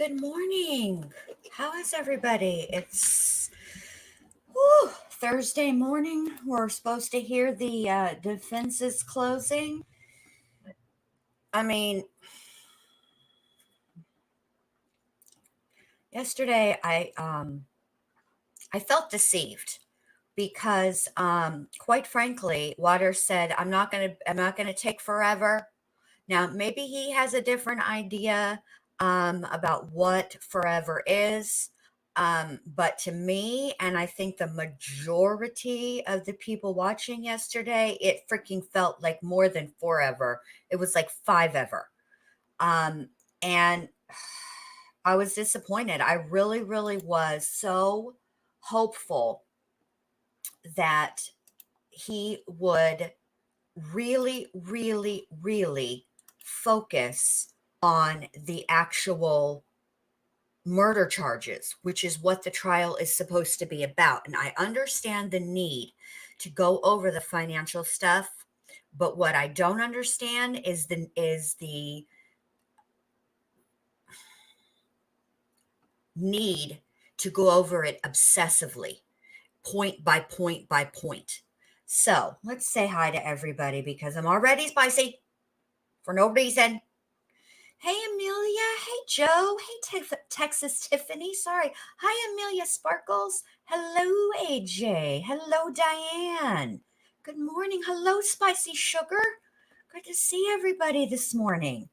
Good morning. How is everybody? It's Thursday morning. We're supposed to hear the defenses closing. I mean, yesterday I felt deceived because quite frankly, Waters said I'm not gonna take forever. Now maybe he has a different idea about what forever is. But to me, and I think the majority of the people watching yesterday, it freaking felt like more than forever. It was like five ever. And I was disappointed. I really, really was so hopeful that he would really, really, really focus on the actual murder charges, which is what the trial is supposed to be about. And I understand the need to go over the financial stuff, but what I don't understand is the need to go over it obsessively, point by point by point. So let's say hi to everybody because I'm already spicy for no reason. Hey, Amelia. Hey, Joe. Hey, Texas Tiffany. Sorry. Hi, Amelia Sparkles. Hello, AJ. Hello, Diane. Good morning. Hello, Spicy Sugar. Good to see everybody this morning.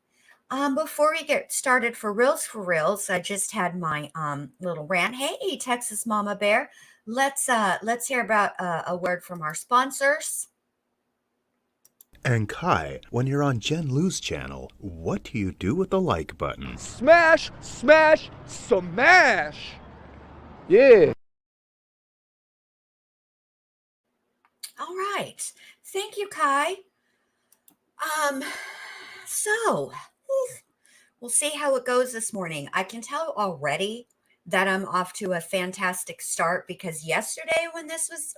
Before we get started for reals, I just had my little rant. Hey, Texas Mama Bear. Let's hear about a word from our sponsors. And Kai, when you're on Jen Lou's channel, what do you do with the like button? Smash, smash, smash! Yeah. All right. Thank you, Kai. So we'll see how it goes this morning. I can tell already that I'm off to a fantastic start because yesterday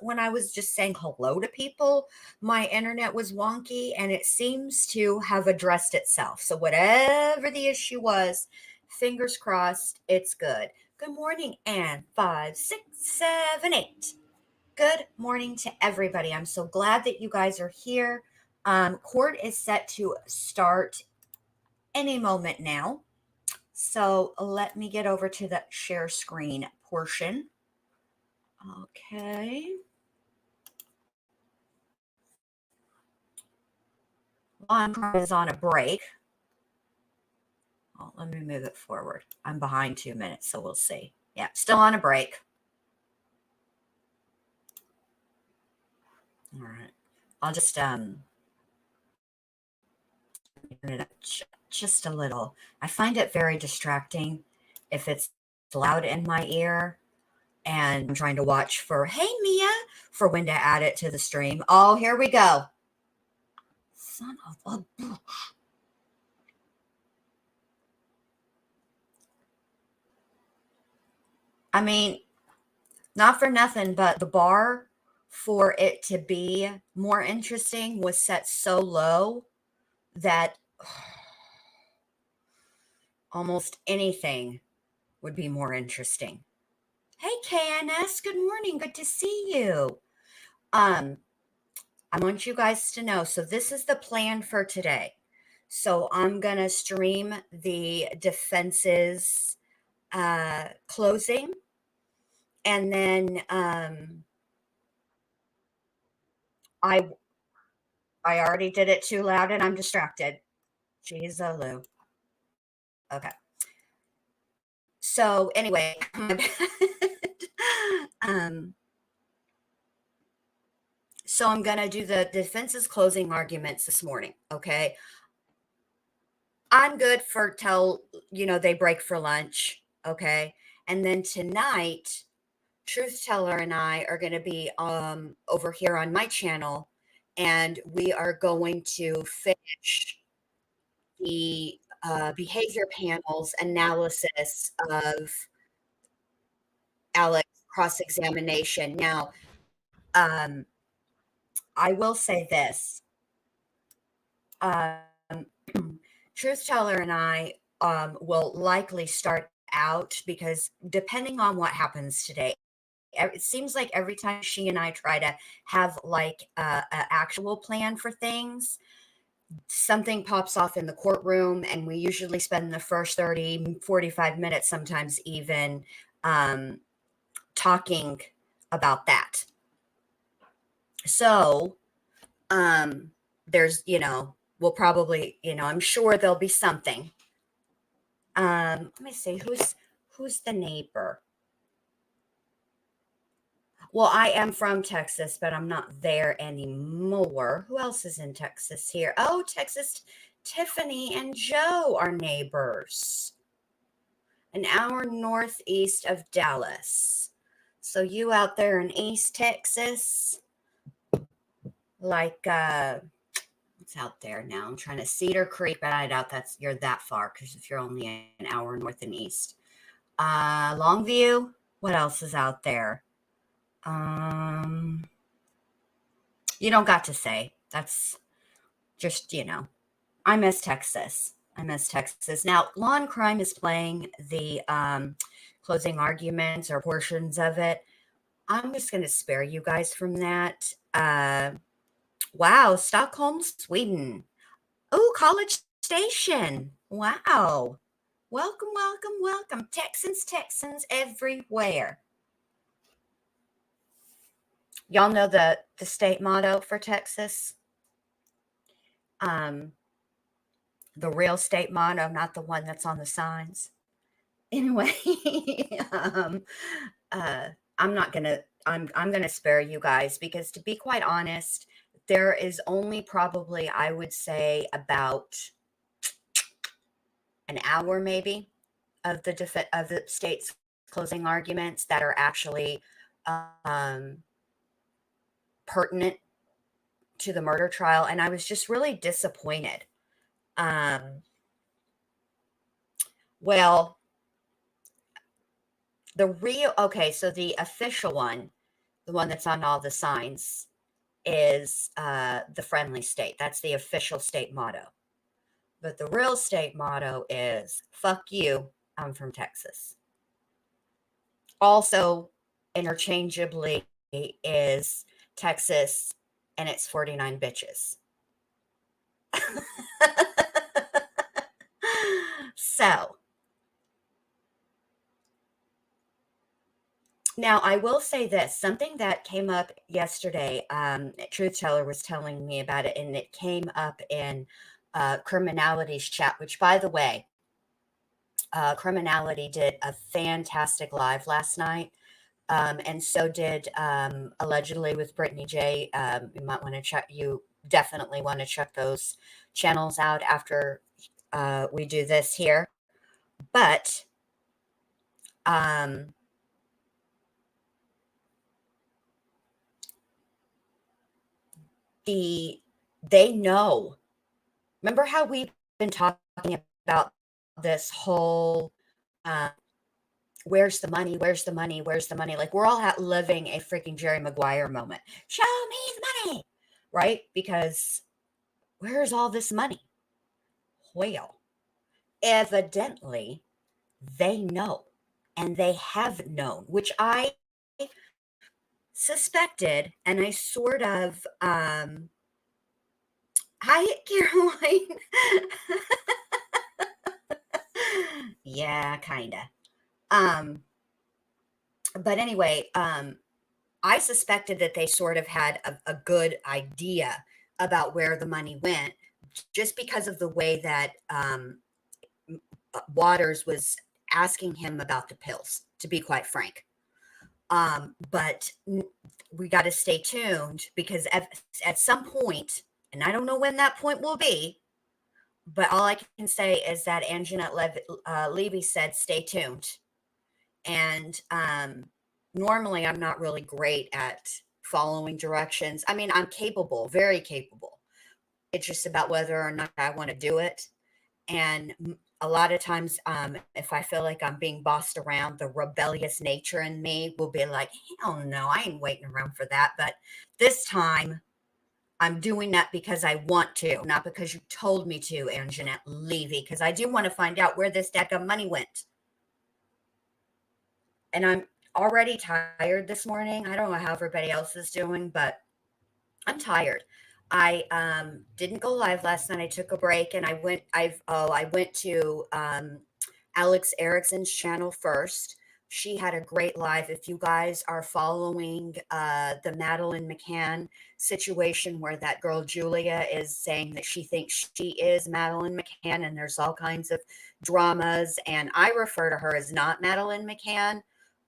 when I was just saying hello to people, my internet was wonky and it seems to have addressed itself. So whatever the issue was, fingers crossed, it's good. Good morning, Ann. 5, 6, 7, 8. Good morning to everybody. I'm so glad that you guys are here. Court is set to start any moment now. So let me get over to the share screen portion. Okay. Lawn is on a break. Oh, let me move it forward. I'm behind 2 minutes, so we'll see. Yeah, still on a break. All right. I'll just turn it up just a little. I find it very distracting if it's loud in my ear and I'm trying to watch for, hey, Mia, for when to add it to the stream. Oh, here we go. Son of a bitch. I mean, not for nothing, but the bar for it to be more interesting was set so low that almost anything would be more interesting. Hey, KNS, good morning. Good to see you. I want you guys to know. So this is the plan for today. So I'm going to stream the defense's closing. And then I already did it too loud and I'm distracted. Jeez, Lou. Okay. So anyway, so I'm going to do the defense's closing arguments this morning. Okay. I'm good for till, they break for lunch. Okay. And then tonight, Truth Teller and I are going to be over here on my channel and we are going to finish the behavior panel's analysis of Alex cross-examination. Now, I will say this. Truth Teller and I will likely start out because depending on what happens today, it seems like every time she and I try to have like a actual plan for things, something pops off in the courtroom, and we usually spend the first 30, 45 minutes, sometimes even talking about that. So there's, we'll probably, I'm sure there'll be something. Let me see, who's the neighbor? Well, I am from Texas, but I'm not there anymore. Who else is in Texas here? Oh, Texas, Tiffany and Joe are neighbors. An hour northeast of Dallas. So you out there in East Texas, like what's out there now? I'm trying to Cedar Creek, but I doubt you're that far because if you're only an hour north and east. Longview. What else is out there? You don't got to say. That's just, I miss Texas. Now, Law and Crime is playing the closing arguments or portions of it. I'm just going to spare you guys from that. Wow, Stockholm, Sweden. Oh, College Station. Wow. Welcome. Texans everywhere. Y'all know the state motto for Texas? The real state motto, not the one that's on the signs. Anyway, I'm gonna spare you guys because, to be quite honest, there is only probably, I would say, about an hour maybe of the state's closing arguments that are actually pertinent to the murder trial, and I was just really disappointed. Well, so the official one, the one that's on all the signs, is the friendly state. That's the official state motto. But the real state motto is, fuck you, I'm from Texas. Also, interchangeably, is Texas, and it's 49 bitches. So, now I will say this, something that came up yesterday, Truth Teller was telling me about it, and it came up in Criminality's chat, which, by the way, Criminality did a fantastic live last night. And so did allegedly with Brittany J. You might want to check. You definitely want to check those channels out after we do this here. But they know. Remember how we've been talking about this whole where's the money? Like, we're all living a freaking Jerry Maguire moment. Show me the money, right? Because where's all this money? Well, evidently they know, and they have known, which I suspected, and I sort of hi, Caroline. Yeah, kind of. But anyway, I suspected that they sort of had a good idea about where the money went, just because of the way that Waters was asking him about the pills, to be quite frank. But we got to stay tuned, because at some point, and I don't know when that point will be, but all I can say is that Anjanette Levy said, stay tuned. And normally I'm not really great at following directions. I mean, I'm capable, very capable. It's just about whether or not I want to do it. And a lot of times, if I feel like I'm being bossed around, the rebellious nature in me will be like, hell no, I ain't waiting around for that. But this time, I'm doing that because I want to, not because you told me to, Anjanette Levy, because I do want to find out where this deck of money went. and I'm already tired this morning. I don't know how everybody else is doing, but I'm tired. I didn't go live last night. I took a break and I went to Alex Erickson's channel first. She had a great live. If you guys are following the Madeline McCann situation where that girl Julia is saying that she thinks she is Madeline McCann and there's all kinds of dramas, and I refer to her as not Madeline McCann.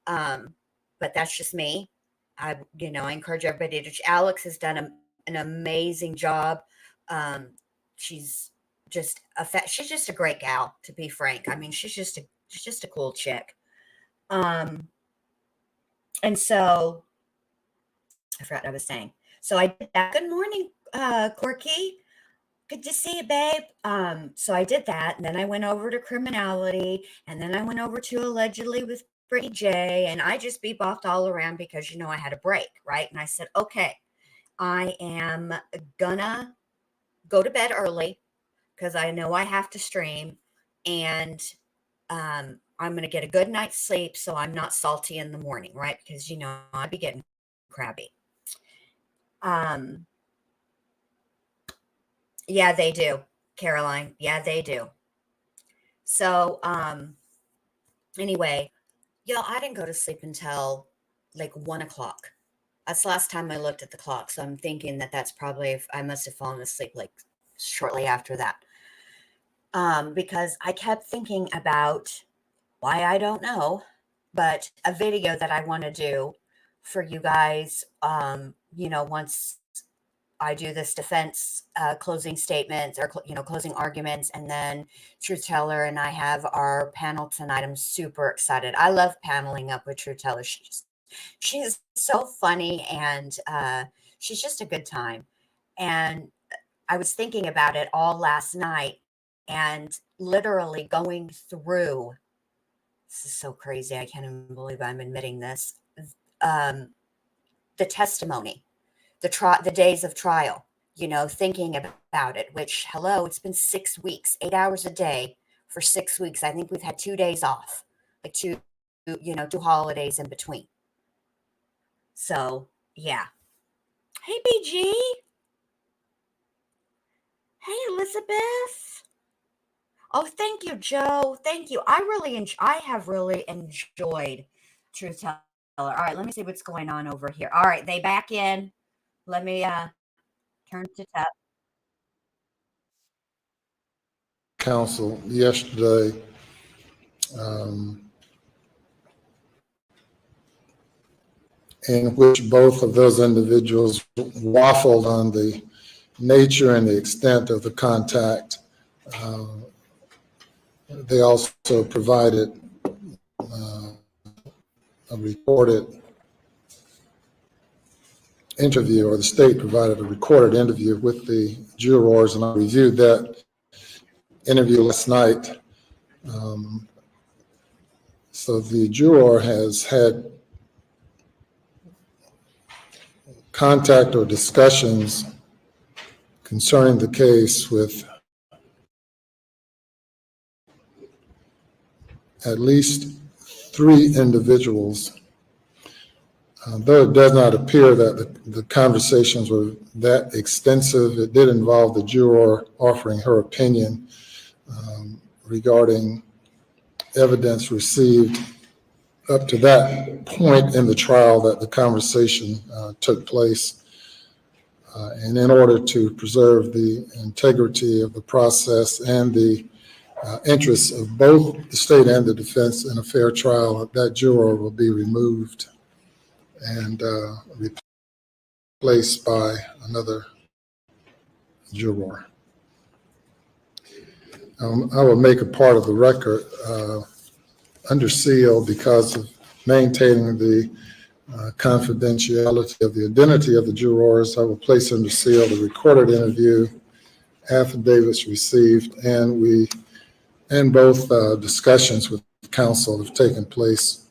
But that's just me. I encourage everybody to. Alex has done an amazing job. She's she's just a great gal, to be frank. I mean, she's just a cool chick. And so I forgot what I was saying. So I did that. Good morning, Corky. Good to see you, babe. So I did that, and then I went over to criminality, and then I went over to allegedly with Brittany J, and I just bebopped all around because I had a break, right? And I said, okay, I am gonna go to bed early because I know I have to stream, and I'm gonna get a good night's sleep so I'm not salty in the morning, right? Because I'd be getting crabby. Yeah, they do, Caroline. Yeah, they do. So, anyway, I didn't go to sleep until like 1 o'clock. That's the last time I looked at the clock. So I'm thinking that that's probably, if I must have fallen asleep like shortly after that. Because I kept thinking about why, I don't know, but a video that I want to do for you guys, once I do this defense closing statements or, closing arguments, and then Truth Teller and I have our panel tonight. I'm super excited. I love paneling up with Truth Teller. She's so funny, and she's just a good time. And I was thinking about it all last night and literally going through, this is so crazy. I can't even believe I'm admitting this. The testimony, the days of trial, thinking about it, which, hello, it's been 6 weeks, 8 hours a day for 6 weeks. I think we've had 2 days off, like two holidays in between. So, yeah. Hey, BG. Hey, Elizabeth. Oh, thank you, Joe. Thank you. I have really enjoyed Truth Teller. All right, let me see what's going on over here. All right, they back in. Let me turn to tap. Council yesterday. In which both of those individuals waffled on the nature and the extent of the contact. They also provided a recorded interview, or the state provided a recorded interview with the jurors, and I reviewed that interview last night. So the juror has had contact or discussions concerning the case with at least 3 individuals. Though it does not appear that the conversations were that extensive, it did involve the juror offering her opinion regarding evidence received up to that point in the trial that the conversation took place. And in order to preserve the integrity of the process and the interests of both the state and the defense in a fair trial, that juror will be removed and replaced by another juror. I will make a part of the record under seal because of maintaining the confidentiality of the identity of the jurors. I will place under seal the recorded interview, affidavits received, and both discussions with counsel have taken place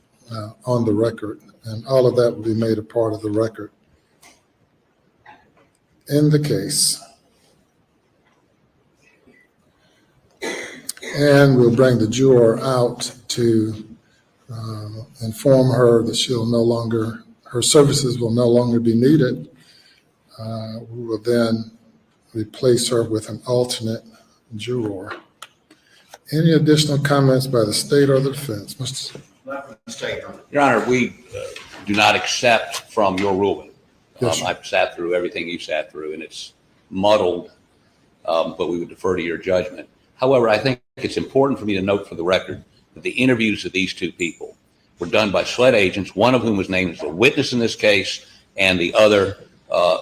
on the record, and all of that will be made a part of the record. In the case, and we'll bring the juror out to inform her that her services will no longer be needed, we will then replace her with an alternate juror. Any additional comments by the state or the defense? Your Honor, we do not accept from your ruling. Yes, sir. I've sat through everything you sat through, and it's muddled, but we would defer to your judgment. However, I think it's important for me to note for the record that the interviews of these two people were done by SLED agents, one of whom was named as a witness in this case, and the other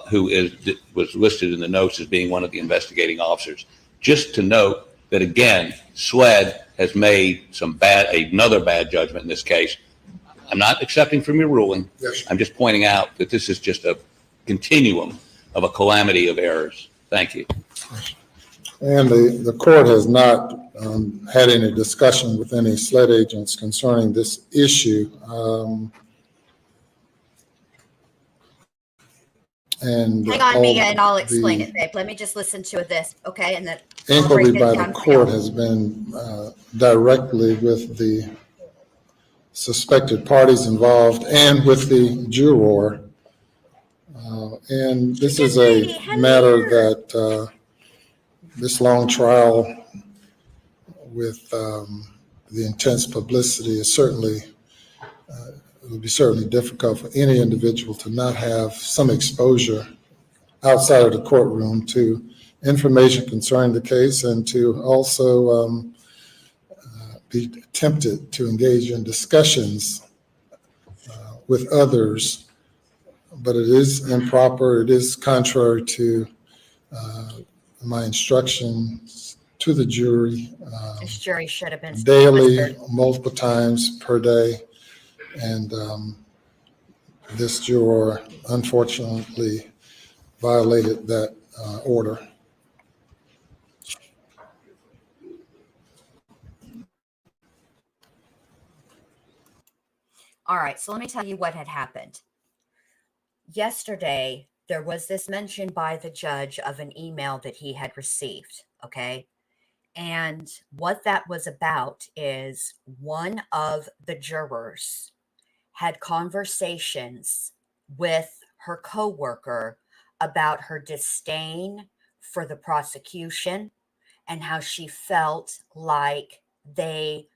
who was listed in the notes as being one of the investigating officers. Just to note that, again, SLED has made another bad judgment in this case. I'm not accepting from your ruling. Yes, sir. I'm just pointing out that this is just a continuum of a calamity of errors. Thank you. And the court has not had any discussion with any SLED agents concerning this issue. And Hang on, Mia, and I'll explain it, babe. Let me just listen to this, okay? And then inquiry by the court has been directly with the suspected parties involved and with the juror. And this is a matter that this long trial with the intense publicity is certainly, it would be certainly difficult for any individual to not have some exposure outside of the courtroom to information concerning the case and to also be tempted to engage in discussions with others. But it is improper, it is contrary to my instructions to the jury. This jury should have been Daily, multiple times per day. And this juror unfortunately violated that order. All right, so let me tell you what had happened. Yesterday, there was this mention by the judge of an email that he had received, okay? And what that was about is one of the jurors had conversations with her coworker about her disdain for the prosecution and how she felt like they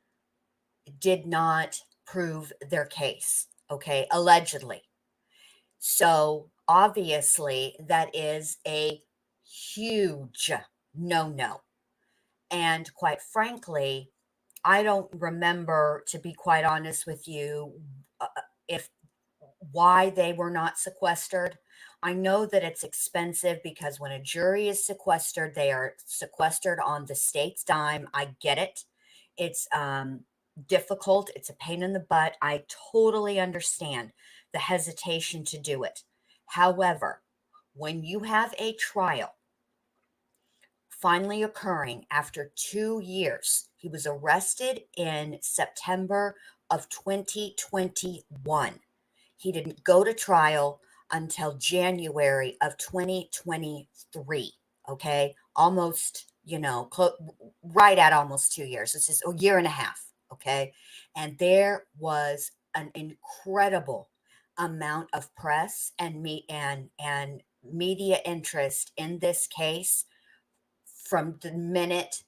did not prove their case, okay, allegedly. So obviously that is a huge no-no. And quite frankly, I don't remember, to be quite honest with you, why they were not sequestered. I know that it's expensive because when a jury is sequestered, they are sequestered on the state's dime. I get it. It's difficult. It's a pain in the butt. I totally understand the hesitation to do it. However, when you have a trial finally occurring after 2 years, he was arrested in September of 2021. He didn't go to trial until January of 2023. Okay. Almost, right at almost 2 years. This is a year and a half. Okay. And there was an incredible amount of press and media interest in this case from the minute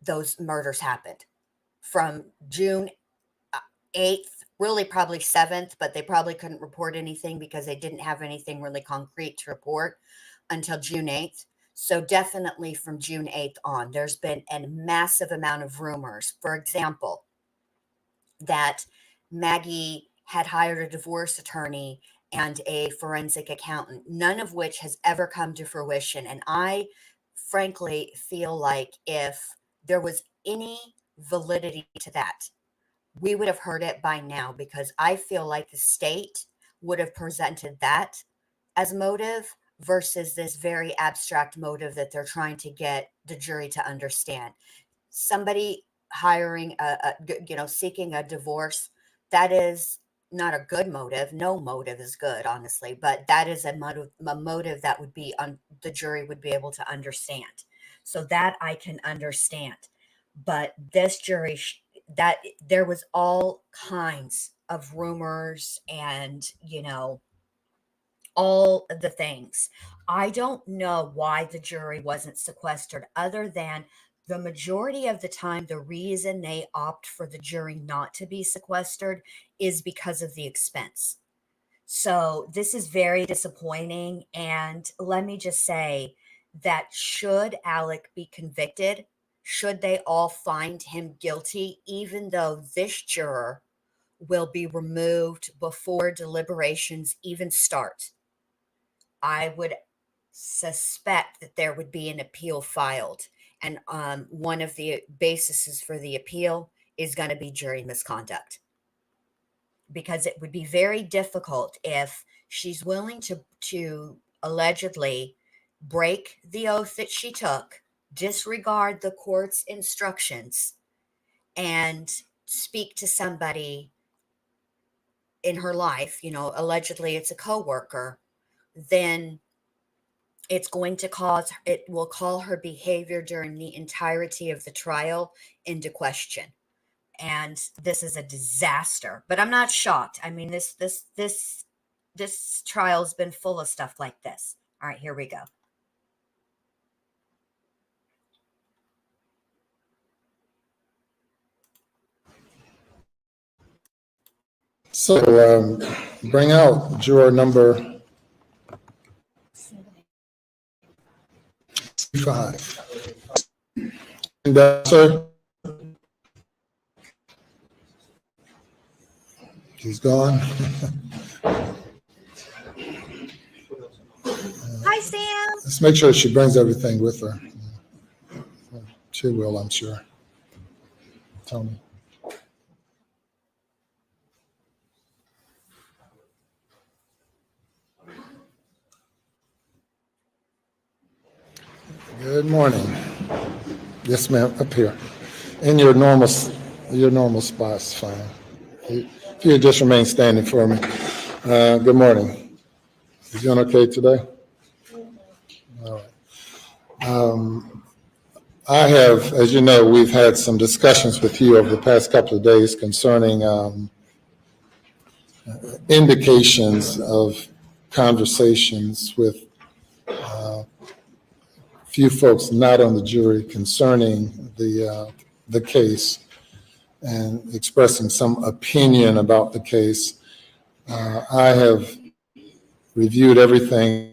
those murders happened, from June 8th, really probably 7th, but they probably couldn't report anything because they didn't have anything really concrete to report until June 8th. So definitely from June 8th on, there's been a massive amount of rumors. For example, that Maggie had hired a divorce attorney and a forensic accountant, none of which has ever come to fruition. And I frankly feel like if there was any validity to that, we would have heard it by now, because I feel like the state would have presented that as motive versus this very abstract motive that they're trying to get the jury to understand. Somebody hiring seeking a divorce, that is not a good motive. No motive is good, honestly, but that is a motive that would be the jury would be able to understand. So that I can understand. But this jury that there was all kinds of rumors and, all the things. I don't know why the jury wasn't sequestered, other than the majority of the time, the reason they opt for the jury not to be sequestered is because of the expense. So this is very disappointing. And let me just say that should Alec be convicted, should they all find him guilty, even though this juror will be removed before deliberations even start, I would suspect that there would be an appeal filed. And one of the bases for the appeal is going to be jury misconduct, because it would be very difficult if she's willing to allegedly break the oath that she took, disregard the court's instructions, and speak to somebody in her life, allegedly it's a coworker, then it will call her behavior during the entirety of the trial into question. And this is a disaster, but I'm not shocked. I mean, this trial's been full of stuff like this. All right, here we go. So bring out juror number 5. And, sir, he's gone. Hi, Sam. Let's make sure she brings everything with her. She will, I'm sure. Tony. Good morning. Yes, ma'am, up here. In your normal spot's fine. If you just remain standing for me. Good morning. You doing okay today? All right. I have, as you know, we've had some discussions with you over the past couple of days concerning indications of conversations with few folks not on the jury concerning the case and expressing some opinion about the case. I have reviewed everything,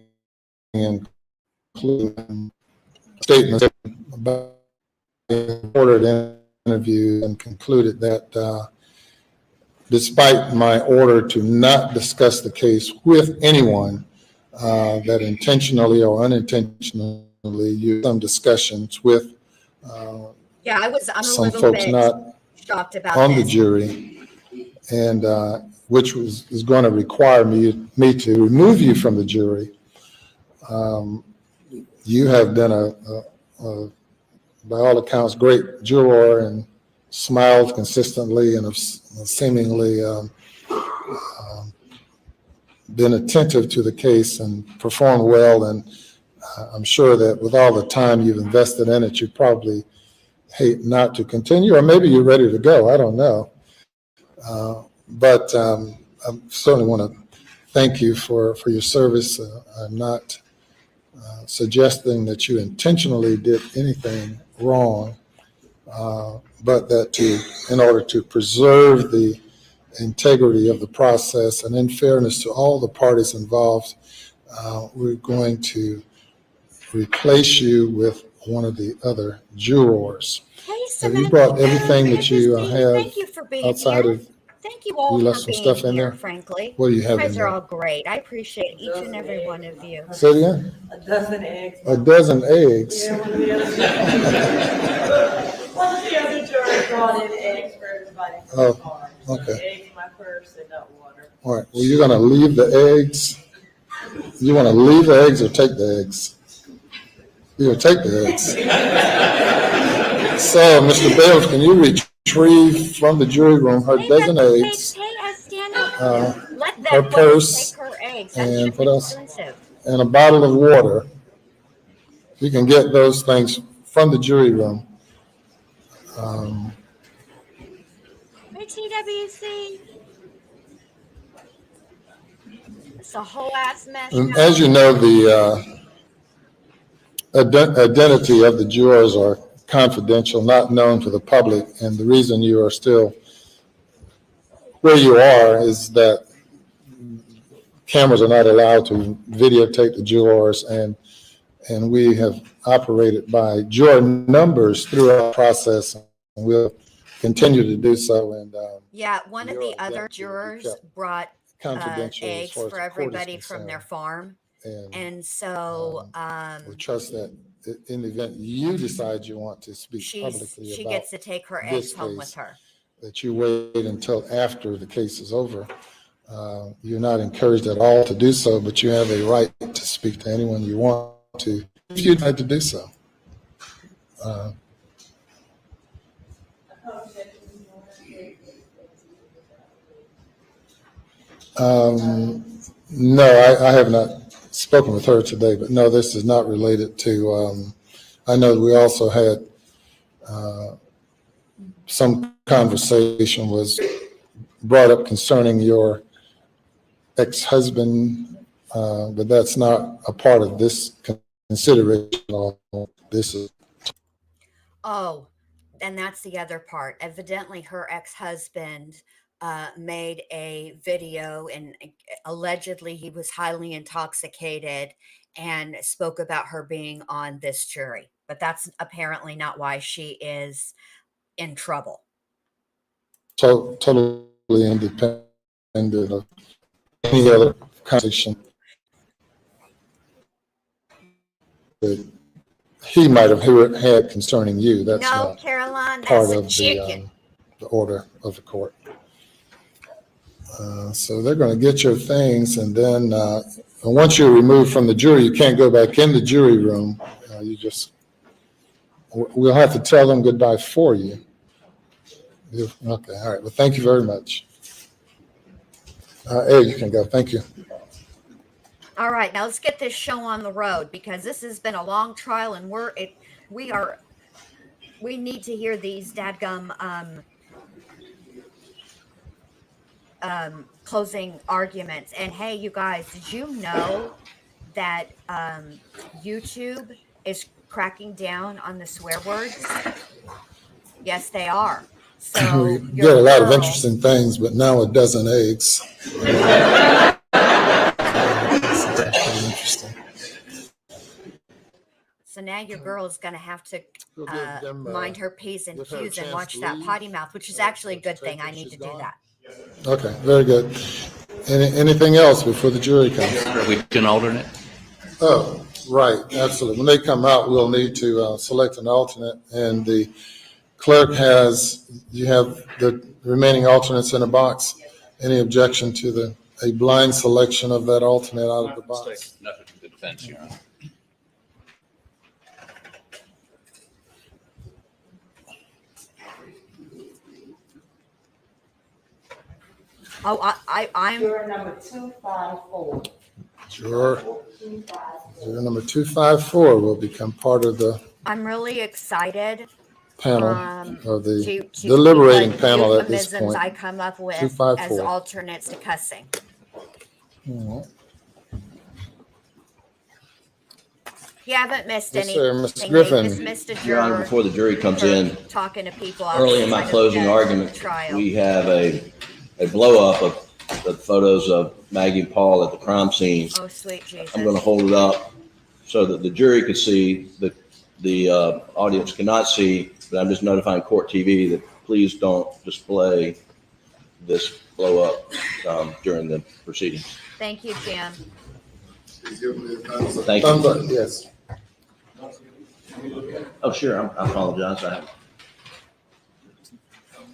including statements about recorded interviews, and concluded that despite my order to not discuss the case with anyone, that intentionally or unintentionally use some discussions with I'm some folks not shocked about on this. the jury, and which is going to require me to remove you from the jury. You have been a by all accounts, great juror and smiled consistently and have seemingly been attentive to the case and performed well. And I'm sure that with all the time you've invested in it, you probably hate not to continue, or maybe you're ready to go. I don't know. But I certainly want to thank you for your service. I'm not suggesting that you intentionally did anything wrong, but that in order to preserve the integrity of the process and in fairness to all the parties involved, we're going to replace you with one of the other jurors. Hey, Have you Samantha. brought everything that you have Thank you for being outside here. of, Thank you all you left for some being stuff in here, there? frankly. What do you You have guys in are there? all great. I appreciate each and every one of you. Say it again? A dozen eggs. A dozen eggs? Yeah, one of the other jurors brought in eggs for everybody from the car. So okay. eggs in my purse and nut water. All right, well, you're gonna leave the eggs? You wanna leave the eggs or take the eggs? You're gonna take the eggs. So, Mr. Bales, can you retrieve from the jury room her dozen eggs, Stand up. Let her that woman purse, take her eggs. and That's what else? expensive. and a bottle of water? You can get those things from the jury room. Hey, TWC. It's a whole ass mess. And as you know, the identity of the jurors are confidential, not known to the public. And the reason you are still where you are is that cameras are not allowed to videotape the jurors, and we have operated by juror numbers throughout the process, and we'll continue to do so. And Yeah, one of your the other identity will be jurors kept brought confidential as eggs far as for the court is everybody from their concerned. farm. And And so we trust that in the event you decide you want to speak publicly she about gets to take her this eggs home with case, her. that you wait until after the case is over. You're not encouraged at all to do so, but you have a right to speak to anyone you want to if you'd like to do so. No, I have not spoken with her today, but no, this is not related to, I know we also had some conversation was brought up concerning your ex-husband, but that's not a part of this consideration. This is Oh, and that's the other part. Evidently, her ex-husband made a video, and allegedly he was highly intoxicated and spoke about her being on this jury. But that's apparently not why she is in trouble. totally independent of any other conversation that he might have had concerning you. That's No, not Caroline, part that's a of chicken. the order of the court. So they're going to get your things, and then once you're removed from the jury, you can't go back in the jury room. We'll have to tell them goodbye for you. Okay, all right. Well, thank you very much. Ed, you can go. Thank you. All right, now let's get this show on the road, because this has been a long trial, and we need to hear these dadgum closing arguments. And hey, you guys, did you know that YouTube is cracking down on the swear words? Yes, they are. So We your get a lot of girl- interesting things, but now a dozen eggs. That's interesting. So now your girl is going to have to We'll give them, mind her P's and give her a Q's and chance watch to that leave. potty mouth, which is actually a good Take thing. I it, need to she's do gone. that. Okay, very good. Anything else before the jury comes? Are we an alternate? Oh, right, absolutely. When they come out, we'll need to select an alternate, and the clerk you have the remaining alternates in a box. Any objection to a blind selection of that alternate out of the box? Nothing to the defense, Your Honor. Oh, I'm Juror number 254. Juror number 254 will become part of the I'm really excited panel, or to the see deliberating what panel at this euphemisms point. I come up with 254. as alternates to cussing. Mhm. You haven't missed Yes, anything. sir, Mr. They Griffin. just missed a Your Honor, juror before the jury comes for in, talking to people early in my outside of closing the argument, trial. we have a blow-up of the photos of Maggie and Paul at the crime scene. Oh, sweet Jesus. I'm going to hold it up so that the jury could see, the audience cannot see, but I'm just notifying Court TV that please don't display this blow-up during the proceedings. Thank you, Jim. Thank you. Thumbs up, yes. Oh, sure, I apologize.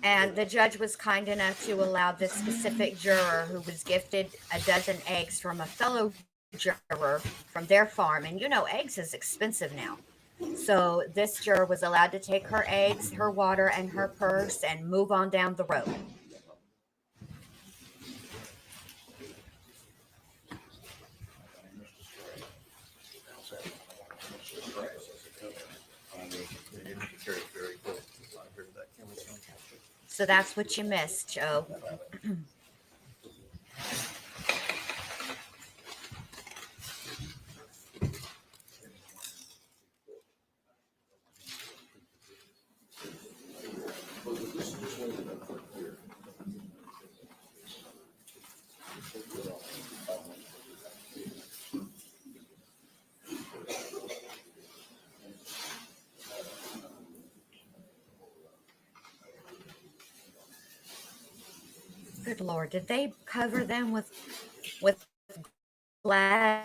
And the judge was kind enough to allow this specific juror, who was gifted a dozen eggs from a fellow juror from their farm. And eggs is expensive now. So this juror was allowed to take her eggs, her water, and her purse and move on down the road. So that's what you missed, Joe. Good Lord, did they cover them with glad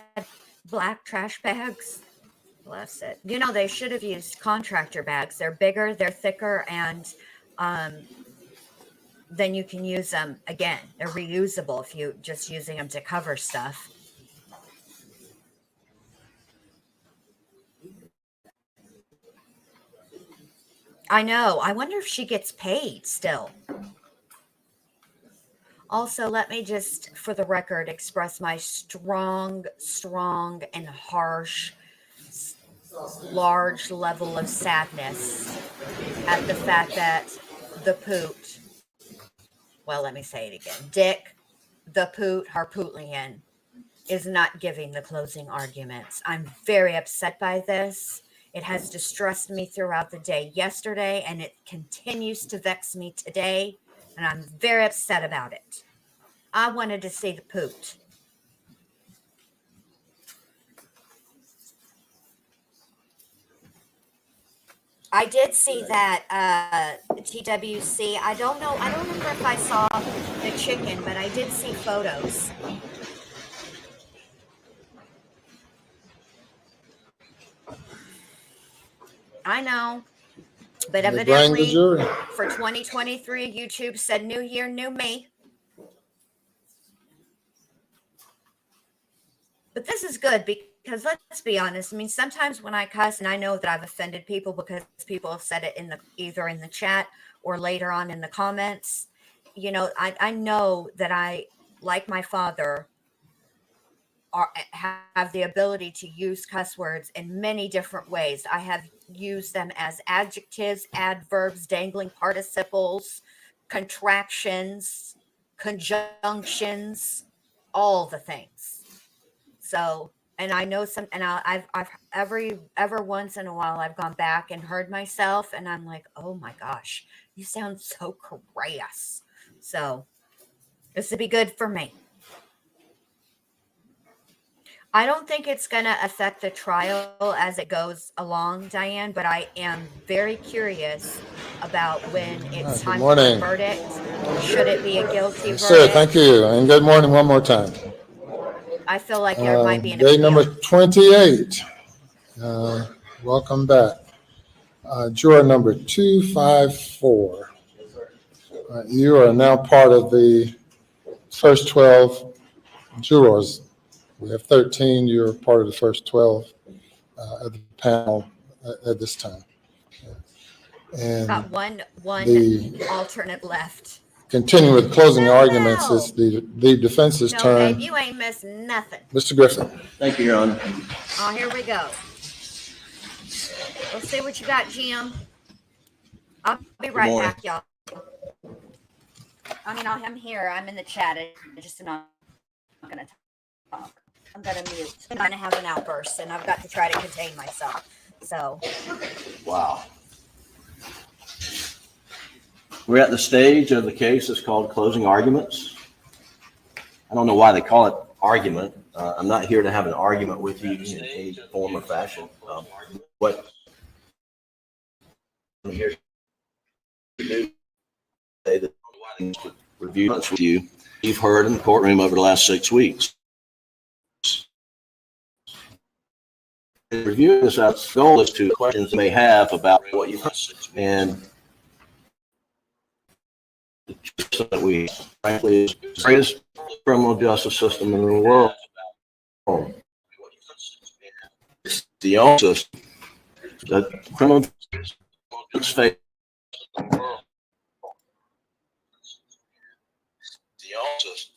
black trash bags? Bless it. You know, they should have used contractor bags. They're bigger, they're thicker, and um, then you can use them again. They're reusable if you just using them to cover stuff. I know. I wonder if she gets paid still. Also, let me just, for the record, express my strong, and harsh, large level of sadness at the fact that the poot, well, let me say it again, Dick, the poot, Harpootlian, is not giving the closing arguments. I'm very upset by this. It has distressed me throughout the day yesterday, and it continues to vex me today, and I'm very upset about it. I wanted to see the poot. I did see that TWC. I don't know. I don't remember if I saw the chicken, but I did see photos. I know. But They bring the evidently, jury. for 2023, YouTube said new year, new me. But this is good because let's be honest. I mean, sometimes when I cuss, and I know that I've offended people because people have said it either in the chat or later on in the comments. You know, I know that I, like my father, have the ability to use cuss words in many different ways. I have used them as adjectives, adverbs, dangling participles, contractions, conjunctions, all the things. So, and I know some, and I've ever once in a while I've gone back and heard myself, and I'm like, oh my gosh, you sound so crass. So, this would be good for me. I don't think it's going to affect the trial as it goes along, Diane, but I am very curious about when it's time for the verdict. Should it be a guilty verdict? Sir, thank you, and good morning one more time. I feel like there might be an Day appeal. number 28. Welcome back. Juror number 254. You are now part of the first 12 jurors. We have 13. You're part of the first 12 of the panel at this time. And Got one the alternate left. continuing with closing arguments is the defense's No, turn. babe, you ain't missed nothing. Mr. Griffin. Thank you, Your Honor. Oh, here we go. Let's see what you got, Jim. I'll be right morning. back, y'all. I mean, I'm here. I'm in the chat. I just am not going to talk. I'm going to mute. I'm going to have an outburst, and I've got to try to contain myself. So. Wow. We're at the stage of the case that's called closing arguments. I don't know why they call it argument. I'm not here to have an argument with you in any form or fashion. What I'm here to do today that review with you, you've heard in the courtroom over the last 6 weeks. In reviewing this, our goal is to questions you may have about what you've heard, and that we frankly is the greatest criminal justice system in the world. It's the only system that criminal justice face. The only system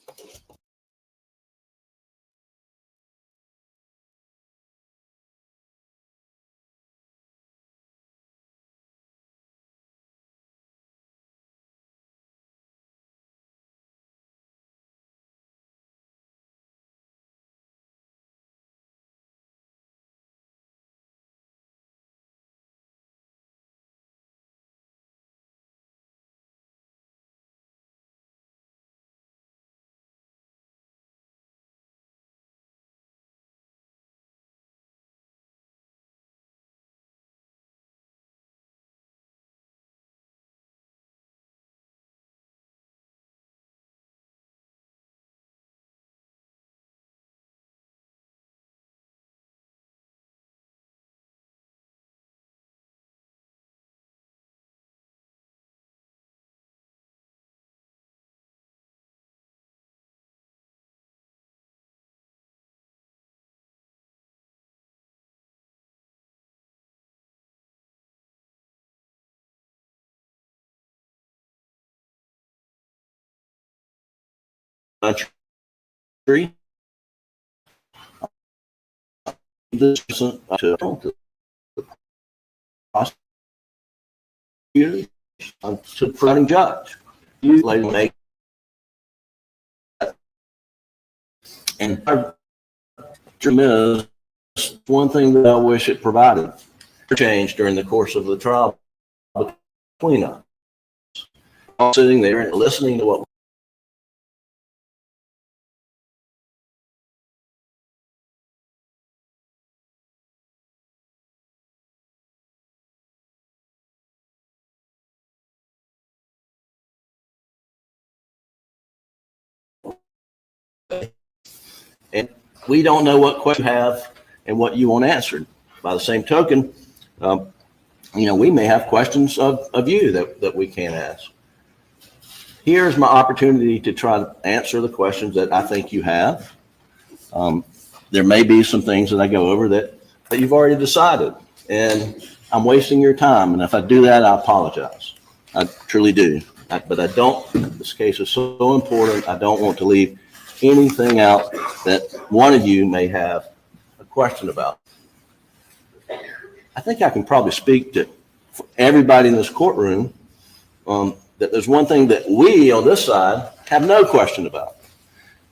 country. This isn't to the prosecutor, to the presiding judge. You ladies make, and our dream is one thing that I wish it provided change during the course of the trial between us. All sitting there and listening to what and we don't know what question you have and what you want answered. By the same token, we may have questions of you that we can't ask. Here's my opportunity to try to answer the questions that I think you have. There may be some things that I go over that you've already decided, and I'm wasting your time. And if I do that, I apologize. I truly do. But I don't, this case is so important, I don't want to leave anything out that one of you may have a question about. I think I can probably speak to everybody in this courtroom that there's one thing that we on this side have no question about.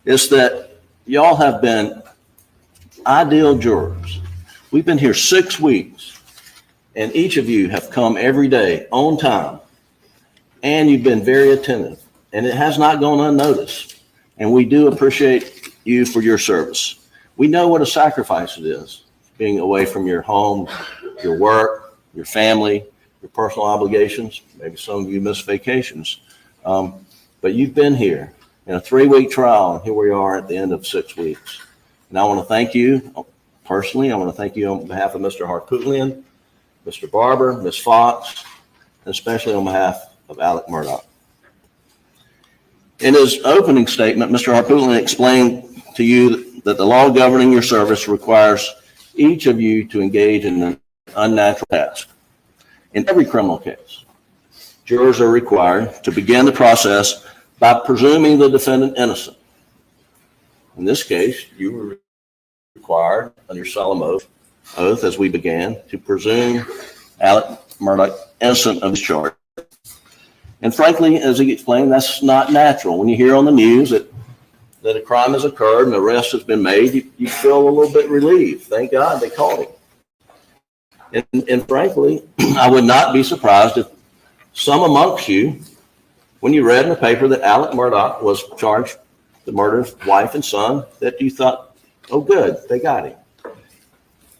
It's that y'all have been ideal jurors. We've been here 6 weeks, and each of you have come every day on time, and you've been very attentive, and it has not gone unnoticed. And we do appreciate you for your service. We know what a sacrifice it is, being away from your home, your work, your family, your personal obligations. Maybe some of you miss vacations. But you've been here in a 3-week trial, and here we are at the end of 6 weeks. And I want to thank you personally. I want to thank you on behalf of Mr. Harpootlian, Mr. Barber, Ms. Fox, and especially on behalf of Alex Murdaugh. In his opening statement, Mr. Harpootlian explained to you that the law governing your service requires each of you to engage in an unnatural task. In every criminal case, jurors are required to begin the process by presuming the defendant innocent. In this case, you were required under your solemn oath as we began to presume Alex Murdaugh innocent of his charge. And frankly, as he explained, that's not natural. When you hear on the news that a crime has occurred and an arrest has been made, you feel a little bit relieved. Thank God they caught him. And frankly, I would not be surprised if some amongst you, when you read in the paper that Alex Murdaugh was charged with the murder of his wife and son, that you thought, oh good, they got him.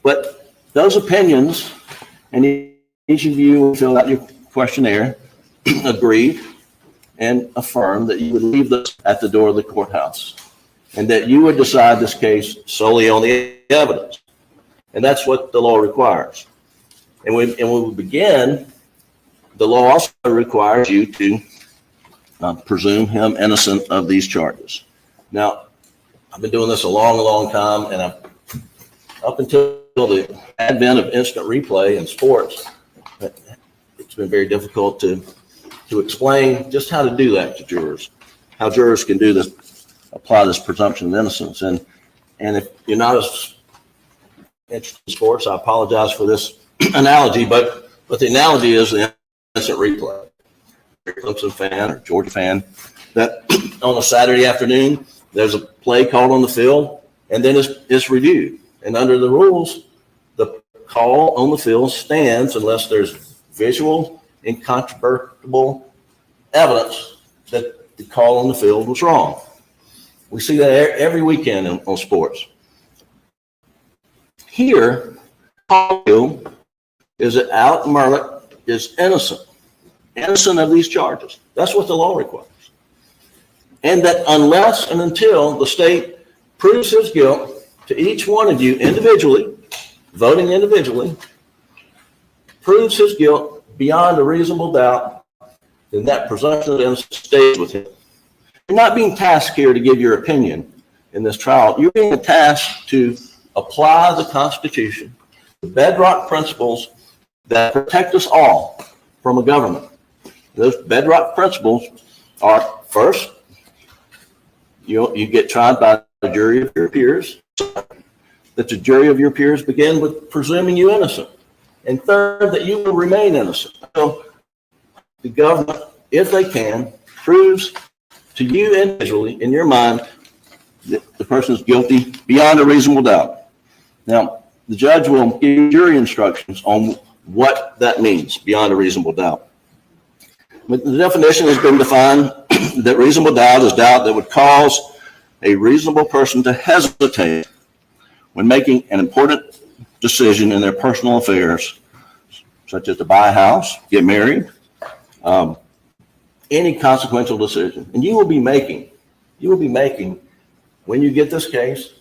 But those opinions, and each of you will fill out your questionnaire, agreed and affirmed that you would leave this at the door of the courthouse and that you would decide this case solely on the evidence. And that's what the law requires. And when we begin, the law also requires you to presume him innocent of these charges. Now, I've been doing this a long, long time, and up until the advent of instant replay in sports, it's been very difficult to explain just how to do that to jurors, how jurors can do this, apply this presumption of innocence. And if you're not as interested in sports, I apologize for this analogy, but the analogy is the instant replay. You're a Clemson fan or Georgia fan, that on a Saturday afternoon, there's a play called on the field, and then it's reviewed. And under the rules, the call on the field stands unless there's visual, incontrovertible evidence that the call on the field was wrong. We see that every weekend on sports. Here, call is that Alex Murdaugh is innocent of these charges. That's what the law requires. And that unless and until the state proves his guilt to each one of you individually, voting individually, proves his guilt beyond a reasonable doubt, then that presumption of innocence stays with him. You're not being tasked here to give your opinion in this trial. You're being tasked to apply the Constitution, the bedrock principles that protect us all from a government. Those bedrock principles are, first, you get tried by a jury of your peers, that the jury of your peers begin with presuming you innocent. And third, that you will remain innocent. So the government, if they can, proves to you individually in your mind that the person is guilty beyond a reasonable doubt. Now, the judge will give jury instructions on what that means, beyond a reasonable doubt. But the definition has been defined that reasonable doubt is doubt that would cause a reasonable person to hesitate when making an important decision in their personal affairs, such as to buy a house, get married, any consequential decision. And you will be making, when you get this case,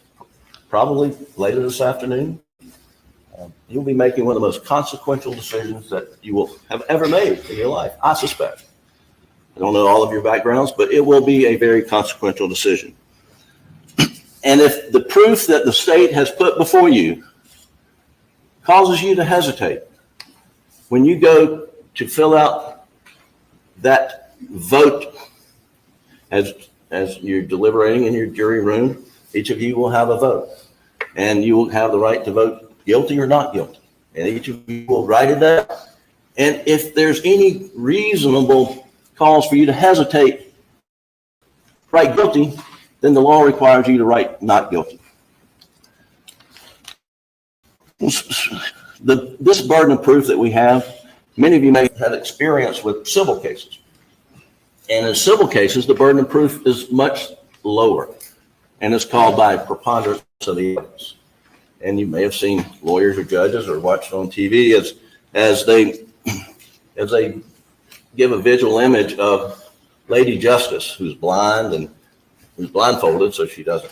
probably later this afternoon, you'll be making one of the most consequential decisions that you will have ever made in your life, I suspect. I don't know all of your backgrounds, but it will be a very consequential decision. And if the proof that the state has put before you causes you to hesitate, when you go to fill out that vote as you're deliberating in your jury room, each of you will have a vote. And you will have the right to vote guilty or not guilty. And each of you will write it down. And if there's any reasonable cause for you to hesitate, write guilty, then the law requires you to write not guilty. This burden of proof that we have, many of you may have experience with civil cases. And in civil cases, the burden of proof is much lower, and it's called by preponderance of the evidence. And you may have seen lawyers or judges or watched on TV as they give a visual image of Lady Justice, who's blind and who's blindfolded, so she does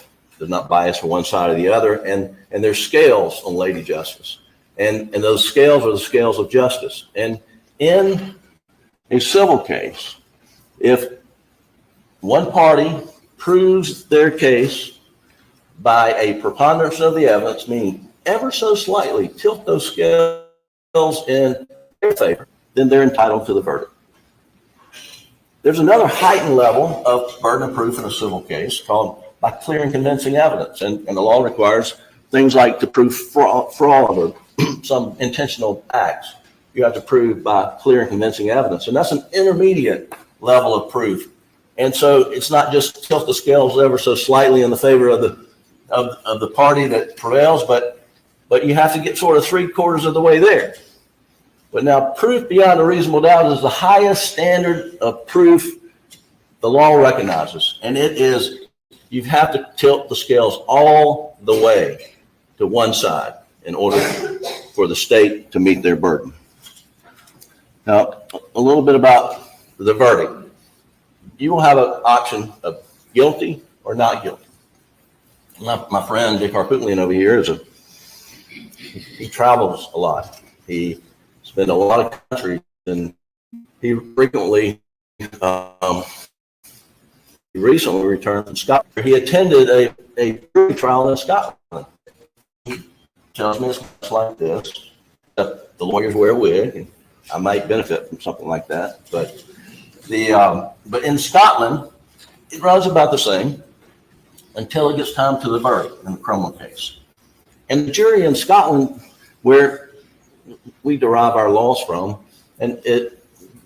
not bias from one side or the other. And there's scales on Lady Justice, and those scales are the scales of justice. And in a civil case, if one party proves their case by a preponderance of the evidence, meaning ever so slightly tilt those scales in their favor, then they're entitled to the verdict. There's another heightened level of burden of proof in a civil case called by clear and convincing evidence. And the law requires things like to prove fraud or some intentional acts. You have to prove by clear and convincing evidence. And that's an intermediate level of proof. And so it's not just tilt the scales ever so slightly in the favor of the party that prevails, but you have to get sort of 3/4 of the way there. But now proof beyond a reasonable doubt is the highest standard of proof the law recognizes. And it is, you have to tilt the scales all the way to one side in order for the state to meet their burden. Now, a little bit about the verdict. You will have an option of guilty or not guilty. My friend Dick Harpootlian over here he travels a lot. He spends a lot of countries, and he frequently he recently returned from Scotland. He attended a jury trial in Scotland. He tells me it's much like this. The lawyers wear a wig, and I might benefit from something like that. But in Scotland, it runs about the same until it gets time to the verdict in the criminal case. And the jury in Scotland, where we derive our laws from, and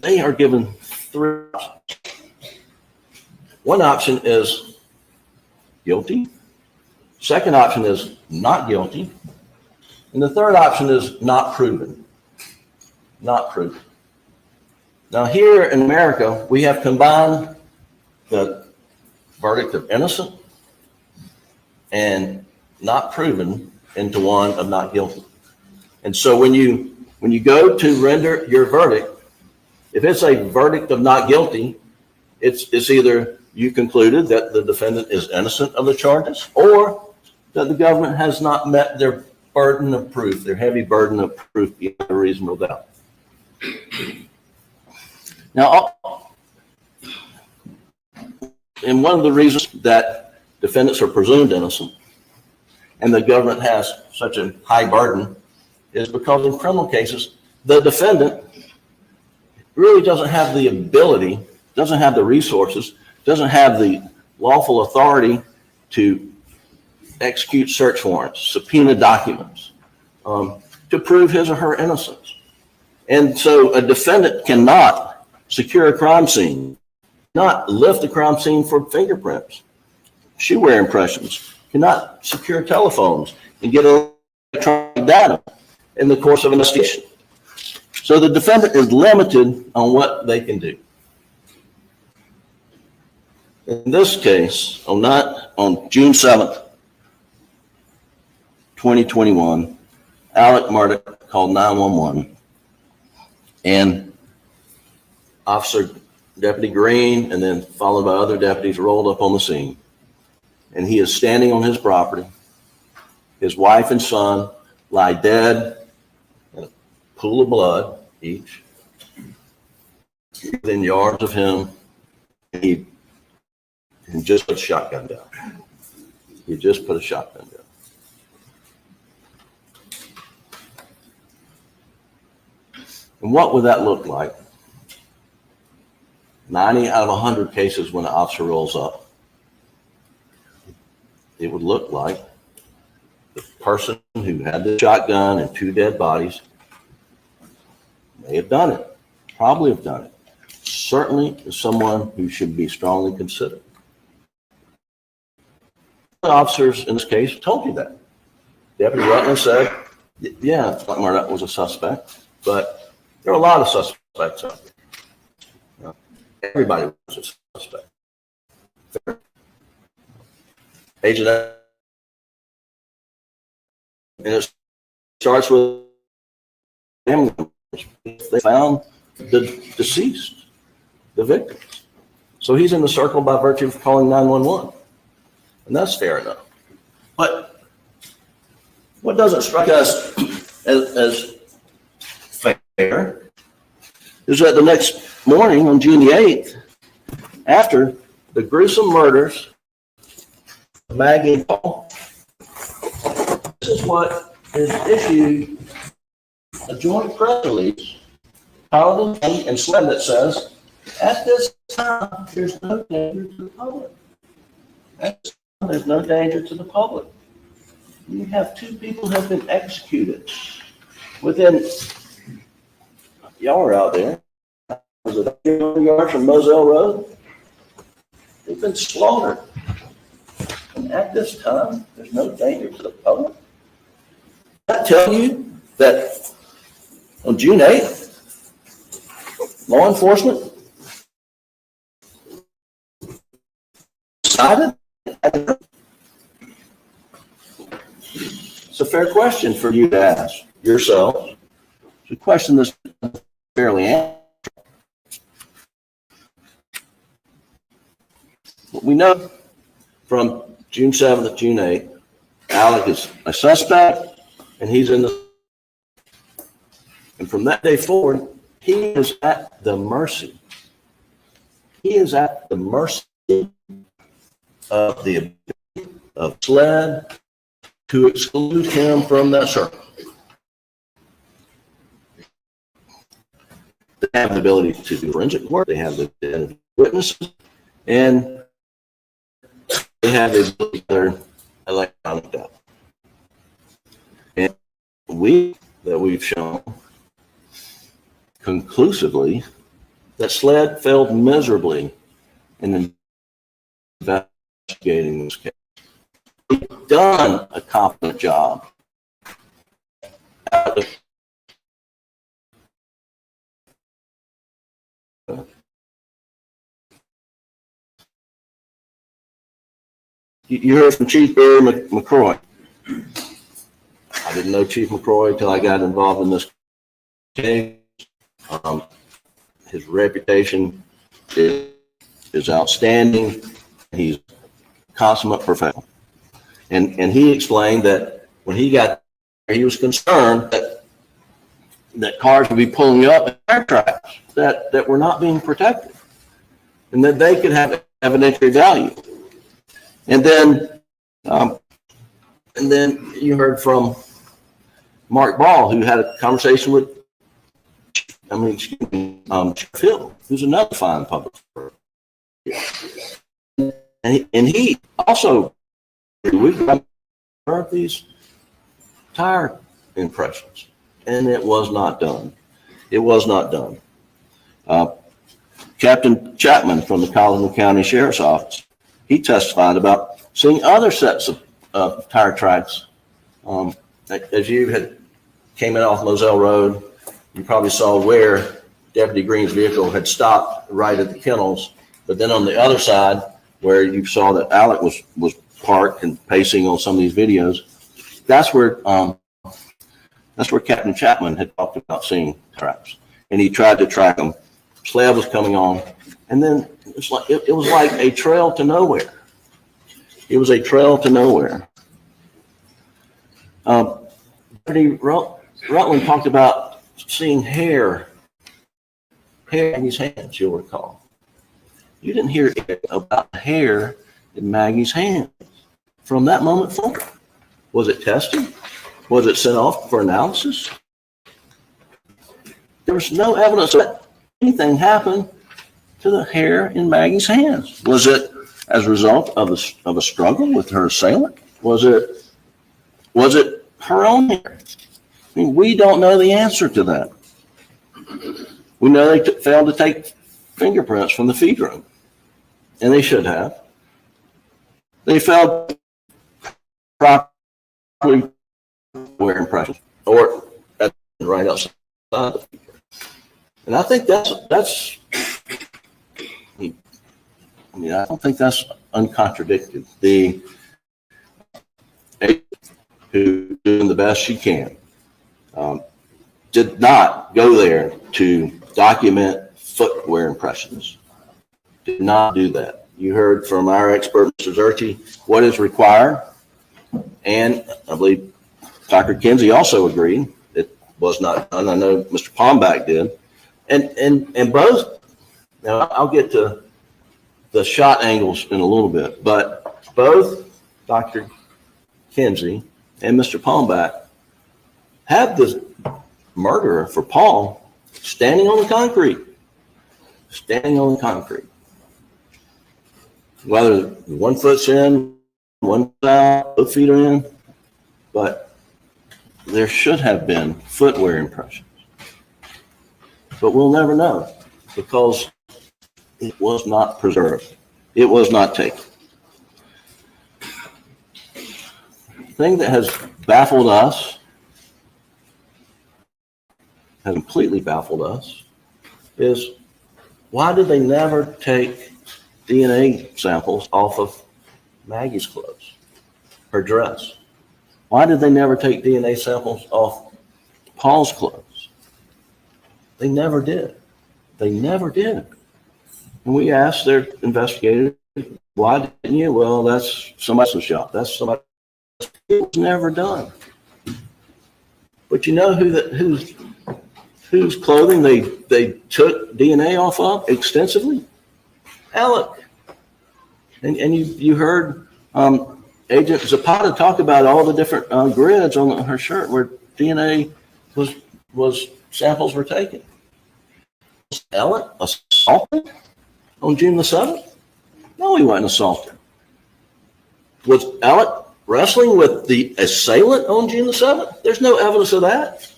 they are given 3 options. One option is guilty. Second option is not guilty. And the third option is not proven. Not proven. Now here in America, we have combined the verdict of innocent and not proven into one of not guilty. And so when you go to render your verdict, if it's a verdict of not guilty, it's either you concluded that the defendant is innocent of the charges, or that the government has not met their burden of proof, their heavy burden of proof beyond a reasonable doubt. Now, and one of the reasons that defendants are presumed innocent and the government has such a high burden is because in criminal cases, the defendant really doesn't have the ability, doesn't have the resources, doesn't have the lawful authority to execute search warrants, subpoena documents, to prove his or her innocence. And so a defendant cannot secure a crime scene, not lift the crime scene for fingerprints, shoe wear impressions, cannot secure telephones and get electronic data in the course of an investigation. So the defendant is limited on what they can do. In this case, on June 7th, 2021, Alex Murdaugh called 911, and Deputy Green, and then followed by other deputies, rolled up on the scene. And he is standing on his property. His wife and son lie dead in a pool of blood each, within yards of him. He just put a shotgun down. He just put a shotgun down. And what would that look like? 90 out of 100 cases when an officer rolls up, it would look like the person who had the shotgun and 2 dead bodies may have done it, probably have done it. Certainly is someone who should be strongly considered. The officers in this case told you that. Deputy Rutland said, yeah, Murdaugh was a suspect, but there are a lot of suspects out there. You know, everybody was a suspect. Agent, and it starts with family members. They found the deceased, the victims. So he's in the circle by virtue of calling 911. And that's fair enough. But what doesn't strike us as fair is that the next morning on June the 8th, after the gruesome murders of Maggie and Paul, this is what is issued, a joint press release, Paladin and SLED, that says, at this time, there's no danger to the public. At this time, there's no danger to the public. You have 2 people who have been executed within, y'all are out there, was it 100 yards from Moselle Road? They've been slaughtered. And at this time, there's no danger to the public. I tell you that on June 8th, law enforcement decided. It's a fair question for you to ask yourselves. It's a question that's fairly answered. What we know from June 7th to June 8th, Alec is a suspect, and he's in the. And from that day forward, he is at the mercy. He is at the mercy of SLED to exclude him from that circle. They have the ability to do forensic work. They have the witnesses, and they have the ability to do electronic data. And we've shown conclusively that SLED failed miserably in investigating this case. We've done a competent job. You heard from Chief Barry McCroy. I didn't know Chief McCroy until I got involved in this case. His reputation is outstanding. He's a consummate professional. And he explained that when he got there, he was concerned that cars would be pulling up in air tracks that were not being protected, and that they could have evidentiary value. And then you heard from Mark Ball, who had a conversation with, Phil, who's another fine public servant. And he also, we've heard these tire impressions, and it was not done. It was not done. Captain Chapman from the Collinsville County Sheriff's Office, he testified about seeing other sets of tire tracks. As you had came in off Moselle Road, you probably saw where Deputy Green's vehicle had stopped right at the kennels, but then on the other side, where you saw that Alec was parked and pacing on some of these videos, that's where Captain Chapman had talked about seeing tracks, and he tried to track them. Slab was coming on, and then it was like a trail to nowhere. It was a trail to nowhere. Deputy Rutland talked about seeing hair in his hands, you'll recall. You didn't hear about hair in Maggie's hands from that moment forward. Was it tested? Was it sent off for analysis? There was no evidence that anything happened to the hair in Maggie's hands. Was it as a result of a struggle with her assailant? Was it her own hair? I mean, we don't know the answer to that. We know they failed to take fingerprints from the feed room, and they should have. They failed properly wear impressions, or right outside the feed room. And I think I don't think that's uncontradicted. The agent who doing the best she can did not go there to document footwear impressions. Did not do that. You heard from our expert, Mr. Zerti, what is required. And I believe Dr. Kinsey also agreed it was not done. I know Mr. Palmbach did. And both, now I'll get to the shot angles in a little bit, but both Dr. Kinsey and Mr. Palmbach have the murderer for Paul standing on the concrete. Whether 1 foot's in, 1 out, both feet are in, but there should have been footwear impressions. But we'll never know because it was not preserved. It was not taken. The thing that has baffled us, has completely baffled us, is why did they never take DNA samples off of Maggie's clothes, her dress? Why did they never take DNA samples off Paul's clothes? They never did. They never did. And we asked their investigator, why didn't you? Well, that's somebody else's shop. That's somebody else. It was never done. But you know whose clothing they took DNA off of extensively? Alec. And you heard Agent Zapata talk about all the different grids on her shirt where DNA was samples were taken. Was Alec assaulted on June the 7th? No, he wasn't assaulted. Was Alec wrestling with the assailant on June the 7th? There's no evidence of that.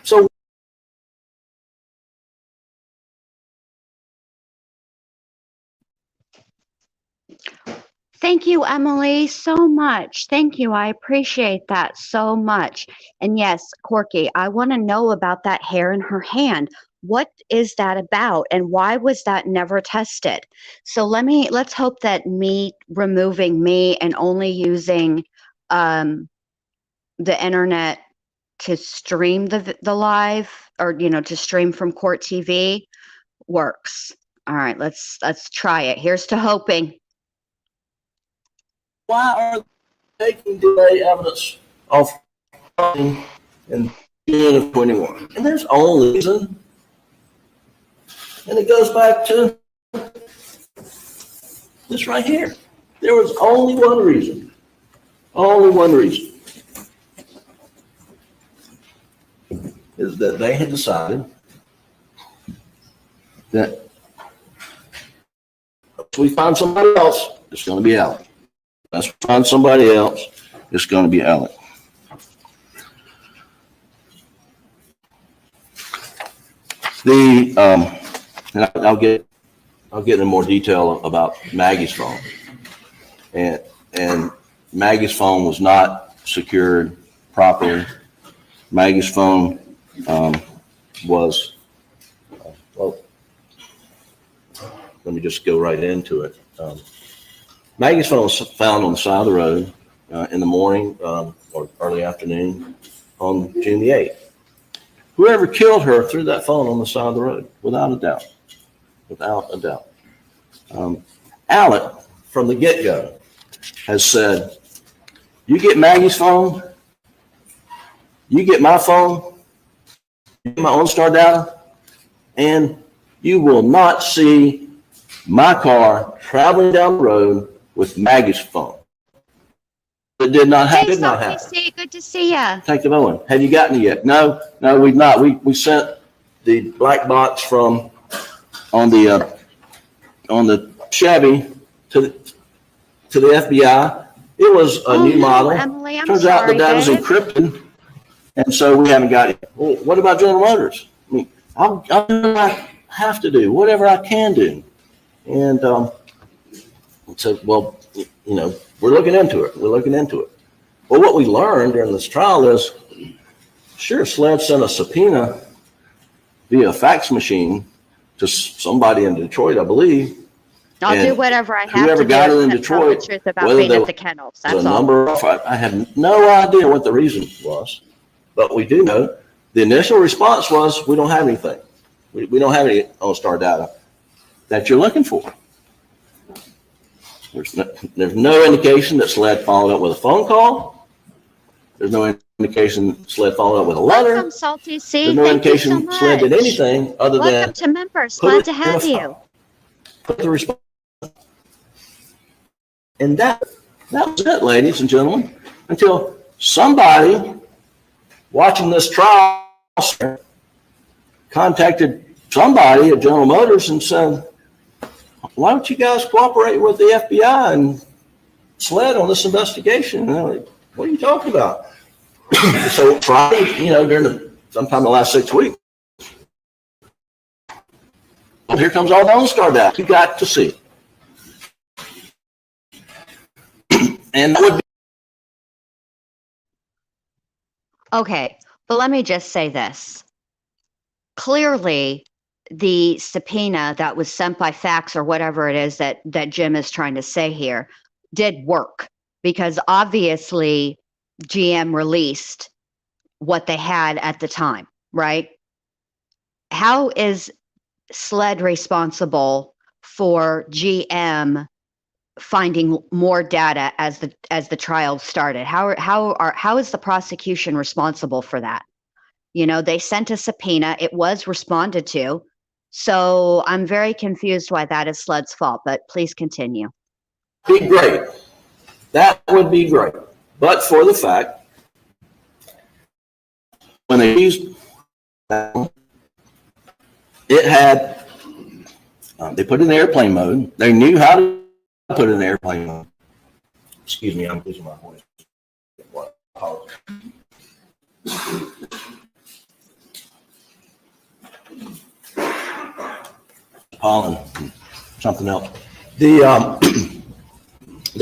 So thank you, Emily, so much. Thank you. I appreciate that so much. And yes, Corky, I want to know about that hair in her hand. What is that about? And why was that never tested? So let's hope that me removing me and only using the internet to stream the live, or to stream from Court TV works. All right, let's try it. Here's to hoping. why are they taking DNA evidence of in June of 21? And there's only reason, and it goes back to this right here. There was only one reason. Only one reason. Is that they had decided that we find somebody else, it's going to be Alex. Unless we find somebody else, it's going to be Alex. And I'll get into more detail about Maggie's phone. And Maggie's phone was not secured properly. Maggie's phone was, well, let me just go right into it. Maggie's phone was found on the side of the road in the morning or early afternoon on June the 8th. Whoever killed her threw that phone on the side of the road, without a doubt. Without a doubt. Alec, from the get-go, has said, you get Maggie's phone, you get my phone, you get my OnStar data, and you will not see my car traveling down the road with Maggie's phone. It did not happen. Did not happen. Good to see you. Thank you, Owen. Have you gotten it yet? No, we've not. We sent the black box from on the Chevy to the FBI. It was a new model. Emily, Turns out the data's encrypted, and so we haven't got it. Well, what about General Motors? I mean, I'll do what I have to do, whatever I can do. And so, well, you know, we're looking into it. Well, what we learned during this trial is, sure, SLED sent a subpoena via fax machine to somebody in Detroit, I believe. I'll do whatever I have to do. Whoever got it in Detroit, the truth about being at the kennels. That's all. I have no idea what the reason was, but we do know the initial response was, we don't have anything. We don't have any OnStar data that you're looking for. There's no indication that SLED followed up with a phone call. There's no indication SLED followed up with a letter. Welcome, Salty C. There's no indication SLED did anything other than. Welcome to members. Glad to have you. Put the response. And that was it, ladies and gentlemen, until somebody watching this trial contacted somebody at General Motors and said, why don't you guys cooperate with the FBI and SLED on this investigation? And they're like, what are you talking about? So Friday, you know, sometime in the last 6 weeks, well, here comes all the OnStar data. You got to see it. And that would be Okay, but let me just say this. Clearly, the subpoena that was sent by fax or whatever it is that Jim is trying to say here did work, because obviously GM released what they had at the time, right? How is SLED responsible for GM finding more data as the trial started? How is the prosecution responsible for that? You know, they sent a subpoena, it was responded to. So I'm very confused why that is SLED's fault, but please continue. Be great. That would be great. But for the fact, when they used it had, they put it in airplane mode. They knew how to put it in airplane mode. Excuse me, I'm losing my voice. Pollen, something else. They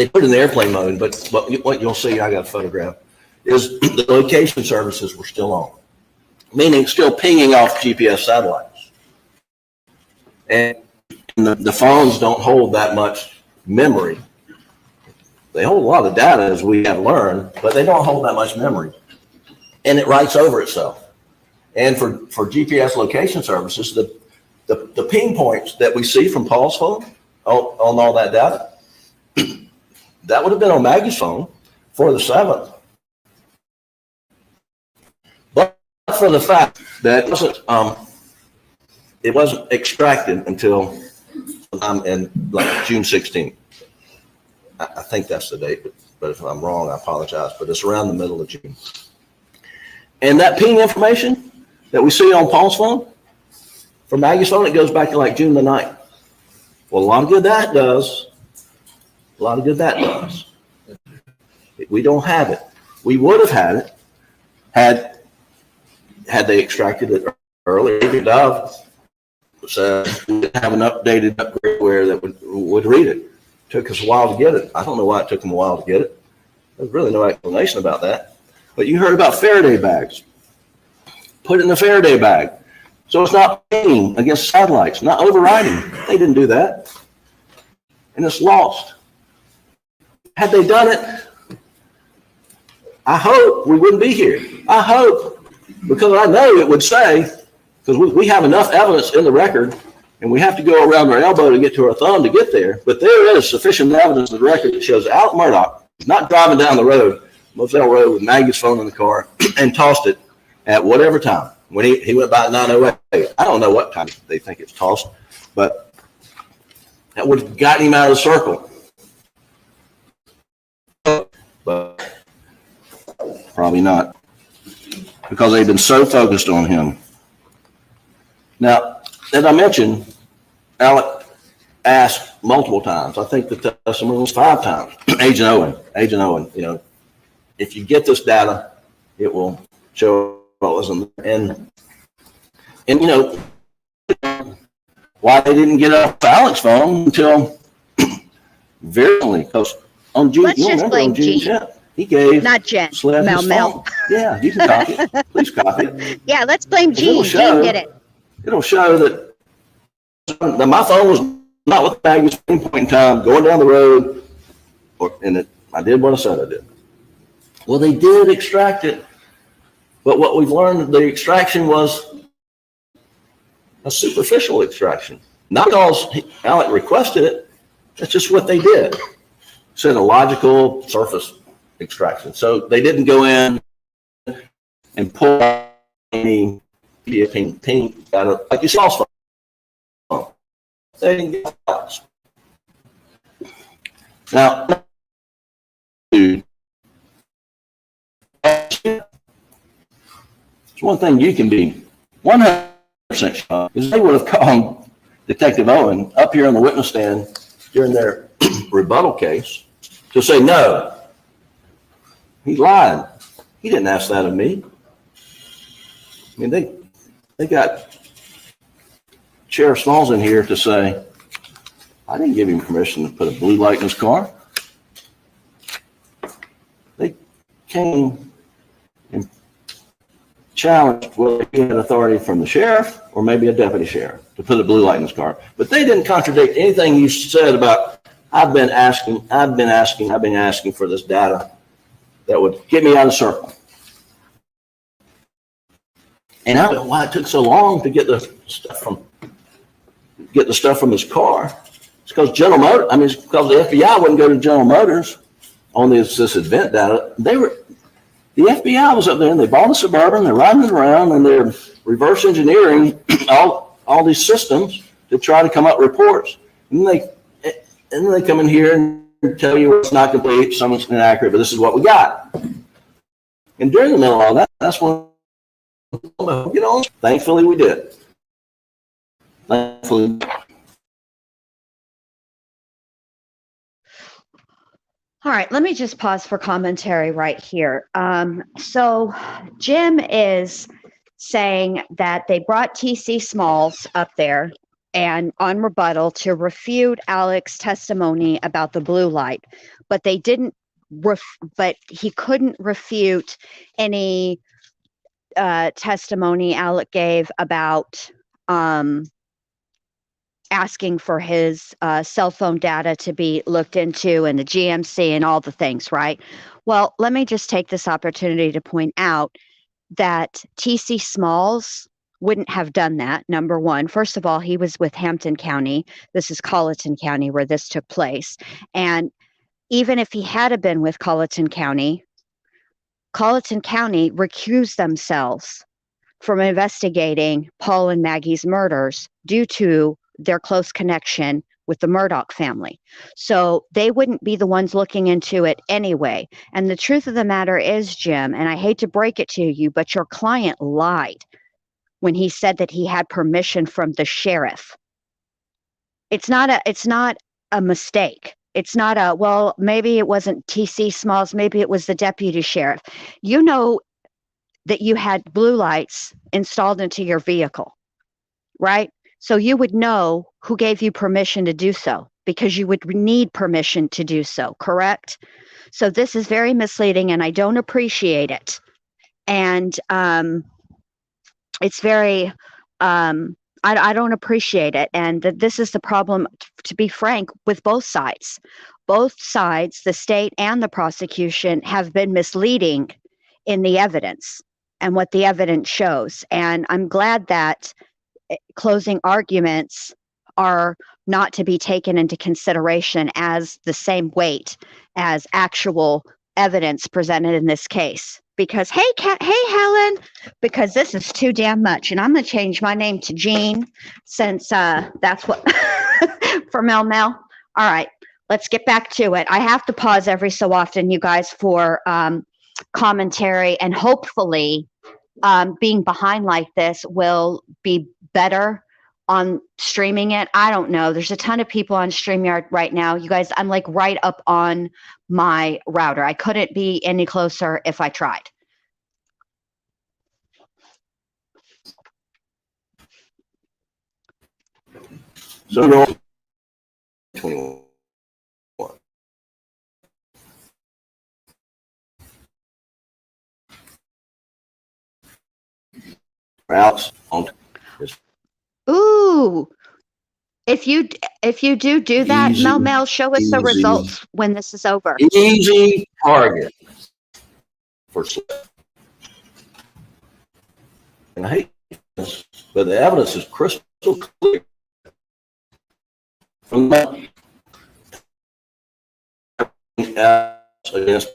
put it in airplane mode, but what you'll see, I got a photograph, is the location services were still on, meaning still pinging off GPS satellites. And the phones don't hold that much memory. They hold a lot of data, as we have learned, but they don't hold that much memory. And it writes over itself. And for GPS location services, the ping points that we see from Paul's phone on all that data, that would have been on Maggie's phone for the 7th. But for the fact that it wasn't extracted until in like June 16th. I think that's the date, but if I'm wrong, I apologize. But it's around the middle of June. And that ping information that we see on Paul's phone, for Maggie's phone, it goes back to like June the 9th. Well, a lot of good that does. A lot of good that does. We don't have it. We would have had it had they extracted it earlier. David Dove said we didn't have an updated upgradeware that would read it. Took us a while to get it. I don't know why it took them a while to get it. There's really no explanation about that. But you heard about Faraday bags. Put it in the Faraday bag. So it's not pinging against satellites, not overriding. They didn't do that. And it's lost. Had they done it, I hope we wouldn't be here. I hope, because I know it would say, because we have enough evidence in the record, and we have to go around our elbow to get to our thumb to get there, but there is sufficient evidence in the record that shows Alex Murdaugh is not driving down the road, Moselle Road, with Maggie's phone in the car and tossed it at whatever time. When he went by at 9:08, I don't know what time they think it's tossed, but that would have gotten him out of the circle. But probably not, because they've been so focused on him. Now, as I mentioned, Alec asked multiple times. I think the testimony was 5 times. Agent Owen, you know, if you get this data, it will show what was in there. And you know, why they didn't get off Alex's phone until very recently, because on June, Let's just blame Gene. 10th, he gave Not Jen. Sled Mel his Mel. phone. Yeah, you can copy it. Please copy it. Yeah, let's blame It'll Gene. show- Gene did it. It'll show that my phone was not with the Maggie's at any point in time, going down the road, I did what I said I did. Well, they did extract it, but what we've learned, the extraction was a superficial extraction. Not because Alec requested it, that's just what they did. Said a logical surface extraction. So they didn't go in and pull any ping out of, like you saw, they didn't get Alex. Now, it's one thing you can be 100% sure is they would have called Detective Owen up here on the witness stand during their rebuttal case to say, no, he lied. He didn't ask that of me. I mean, they got Sheriff Smalls in here to say, I didn't give him permission to put a blue light in his car. They came and challenged whether he had authority from the sheriff or maybe a deputy sheriff to put a blue light in his car. But they didn't contradict anything you said about, I've been asking for this data that would get me out of the circle. And I don't know why it took so long to get the stuff from his car. It's because General Motors, it's because the FBI wouldn't go to General Motors on this event data. The FBI was up there and they bought a Suburban, they're riding it around and they're reverse engineering all these systems to try to come up with reports. And then they come in here and tell you it's not complete, some it's inaccurate, but this is what we got. And during the middle of all that, that's when, thankfully we did. Thankfully. All right, let me just pause for commentary right here. So Jim is saying that they brought TC Smalls up there and on rebuttal to refute Alex's testimony about the blue light, but they didn't. But he couldn't refute any testimony Alec gave about asking for his cell phone data to be looked into and the GMC and all the things, right? Well, let me just take this opportunity to point out that TC Smalls wouldn't have done that, number one. First of all, he was with Hampton County. This is Colleton County where this took place. And even if he had been with Colleton County recused themselves from investigating Paul and Maggie's murders due to their close connection with the Murdaugh family. So they wouldn't be the ones looking into it anyway. And the truth of the matter is, Jim, and I hate to break it to you, but your client lied when he said that he had permission from the sheriff it's not a mistake. It's not a, well, maybe it wasn't TC Smalls, maybe it was the deputy sheriff. You know that you had blue lights installed into your vehicle, right? So you would know who gave you permission to do so, because you would need permission to do so, correct? So this is very misleading and I don't appreciate it. And it's very, I don't appreciate it. And this is the problem, to be frank, with both sides. Both sides, the state and the prosecution, have been misleading in the evidence and what the evidence shows. And I'm glad that closing arguments are not to be taken into consideration as the same weight as actual evidence presented in this case. Because, hey, Helen, because this is too damn much. And I'm going to change my name to Jean, since that's what, for Mel Mel. All right, let's get back to it. I have to pause every so often, you guys, for commentary, and hopefully being behind like this will be better on streaming it. I don't know. There's a ton of people on StreamYard right now. You guys, I'm like right up on my router. I couldn't be any closer if I tried. So 21. Alex on. Ooh, if you do that, Easy, Mel, show us the easy. results when this is over. Easy target for slip. And I hate this, but the evidence is crystal clear. From that against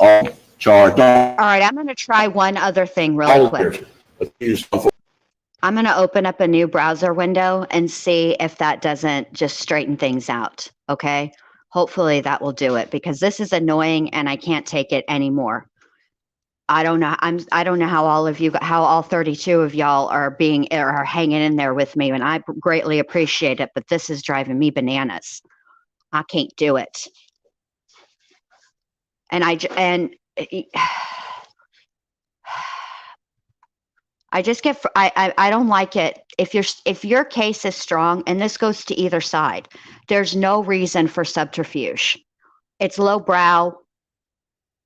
all charged. All right, I'm going to try one other thing real quick. I'm going to open up a new browser window and see if that doesn't just straighten things out. Okay. Hopefully that will do it, because this is annoying and I can't take it anymore. I don't know. I don't know how all 32 of y'all are hanging in there with me, and I greatly appreciate it, but this is driving me bananas. I can't do it. And I just get, I don't like it. If your case is strong, and this goes to either side, there's no reason for subterfuge. It's lowbrow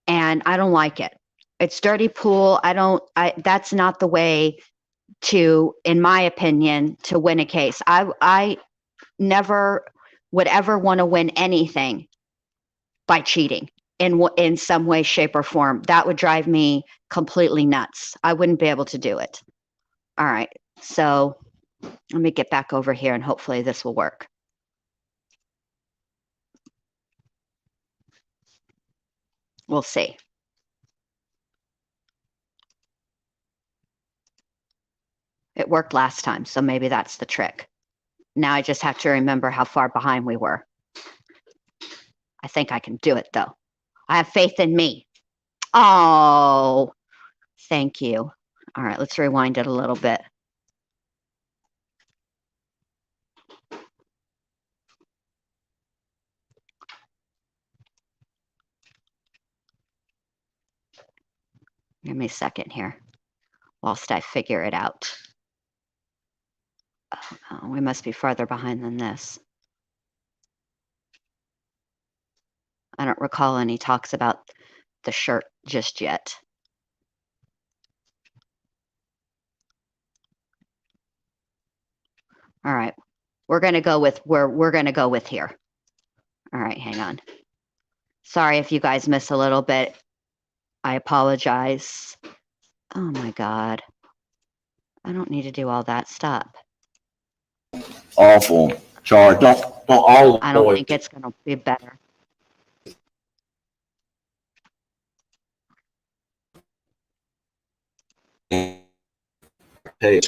and I don't like it. It's dirty pool. That's not the way to, in my opinion, to win a case. I never would ever want to win anything by cheating in some way, shape, or form. That would drive me completely nuts. I wouldn't be able to do it. All right, so let me get back over here and hopefully this will work. We'll see. It worked last time, so maybe that's the trick. Now I just have to remember how far behind we were. I think I can do it, though. I have faith in me. Oh, thank you. All right, let's rewind it a little bit. Give me a second here whilst I figure it out. Oh, we must be farther behind than this. I don't recall any talks about the shirt just yet. All right, we're going to go with where we're going to go with here. All right, hang on. Sorry if you guys miss a little bit. I apologize. Oh my God. I don't need to do all that. Stop. Awful charge. Don't all. I don't think it's going to be better. Hey,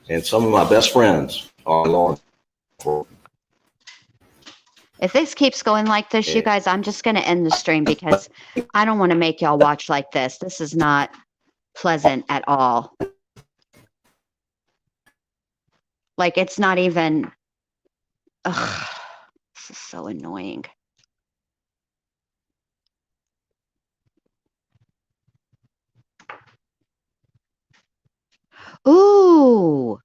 and some of my best friends are law enforcement. If this keeps going like this, you guys, I'm just going to end the stream because I don't want to make y'all watch like this. This is not pleasant at all. Like, it's not even, ugh, this is so annoying. Ooh,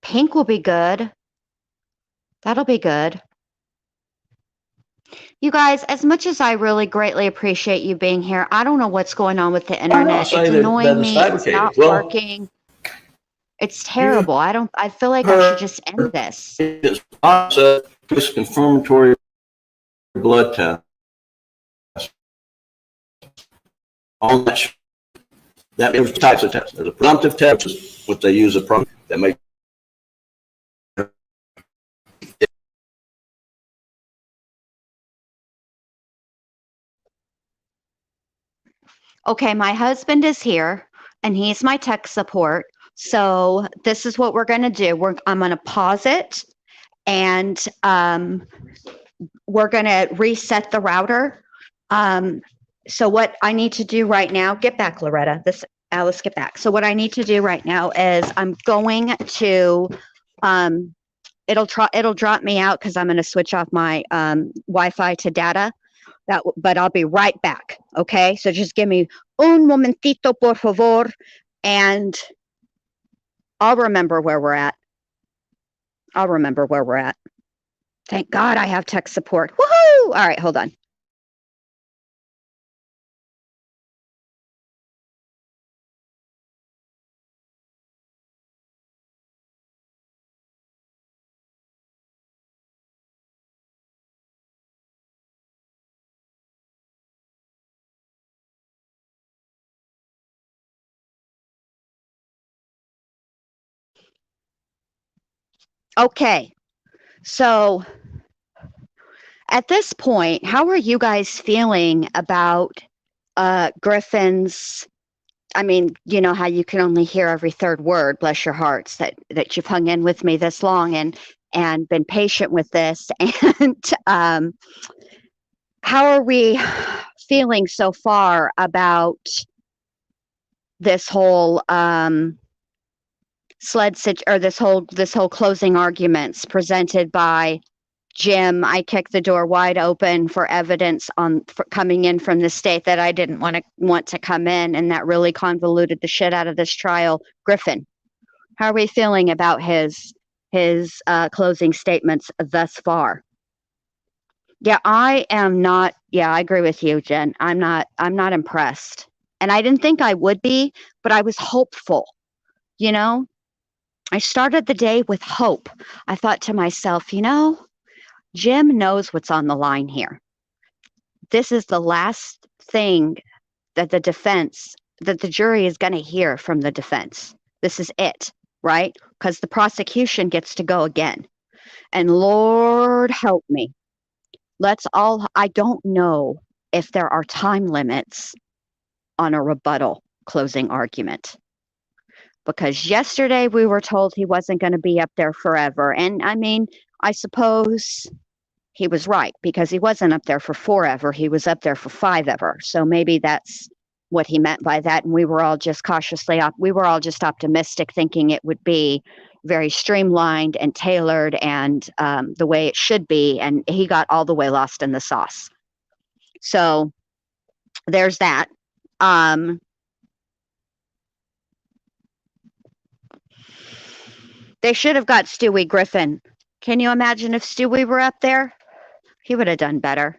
pink will be good. That'll be good. You guys, as much as I really greatly appreciate you being here, I don't know what's going on with the internet. say It's that annoying it's me. It's fabricated. not Well, working. It's you terrible. I feel like I should just end this. it's a confirmatory blood test. On that there's types of tests. There's a presumptive test, which they use a probe that makes. Okay, my husband is here and he's my tech support. So this is what we're going to do. I'm going to pause it and we're going to reset the router. So what I need to do right now, get back, Loretta. Alice, get back. So what I need to do right now is I'm going to, it'll drop me out because I'm going to switch off my Wi-Fi to data. But I'll be right back. Okay, so just give me un momentito, por favor, and I'll remember where we're at. Thank God I have tech support. Woohoo! All right, hold on. Okay, so at this point, how are you guys feeling about Griffin's? I mean, you know how you can only hear every third word, bless your hearts, that you've hung in with me this long and been patient with this. And how are we feeling so far about this whole this whole closing arguments presented by Jim? I kicked the door wide open for evidence for coming in from the state that I didn't want to come in, and that really convoluted the shit out of this trial. Griffin, how are we feeling about his closing statements thus far? Yeah, I am not. Yeah, I agree with you, Jen. I'm not impressed, and I didn't think I would be, but I was hopeful. You know, I started the day with hope. I thought to myself, Jim knows what's on the line here. This is the last thing that the jury is going to hear from the defense. This is it, right? Because the prosecution gets to go again. And Lord help me. I don't know if there are time limits on a rebuttal closing argument. Because yesterday we were told he wasn't going to be up there forever. And I mean, I suppose he was right, because he wasn't up there for forever. He was up there for 5 ever. So maybe that's what he meant by that. And we were all just optimistic, thinking it would be very streamlined and tailored and the way it should be. And he got all the way lost in the sauce. So there's that. They should have got Stewie Griffin. Can you imagine if Stewie were up there? He would have done better.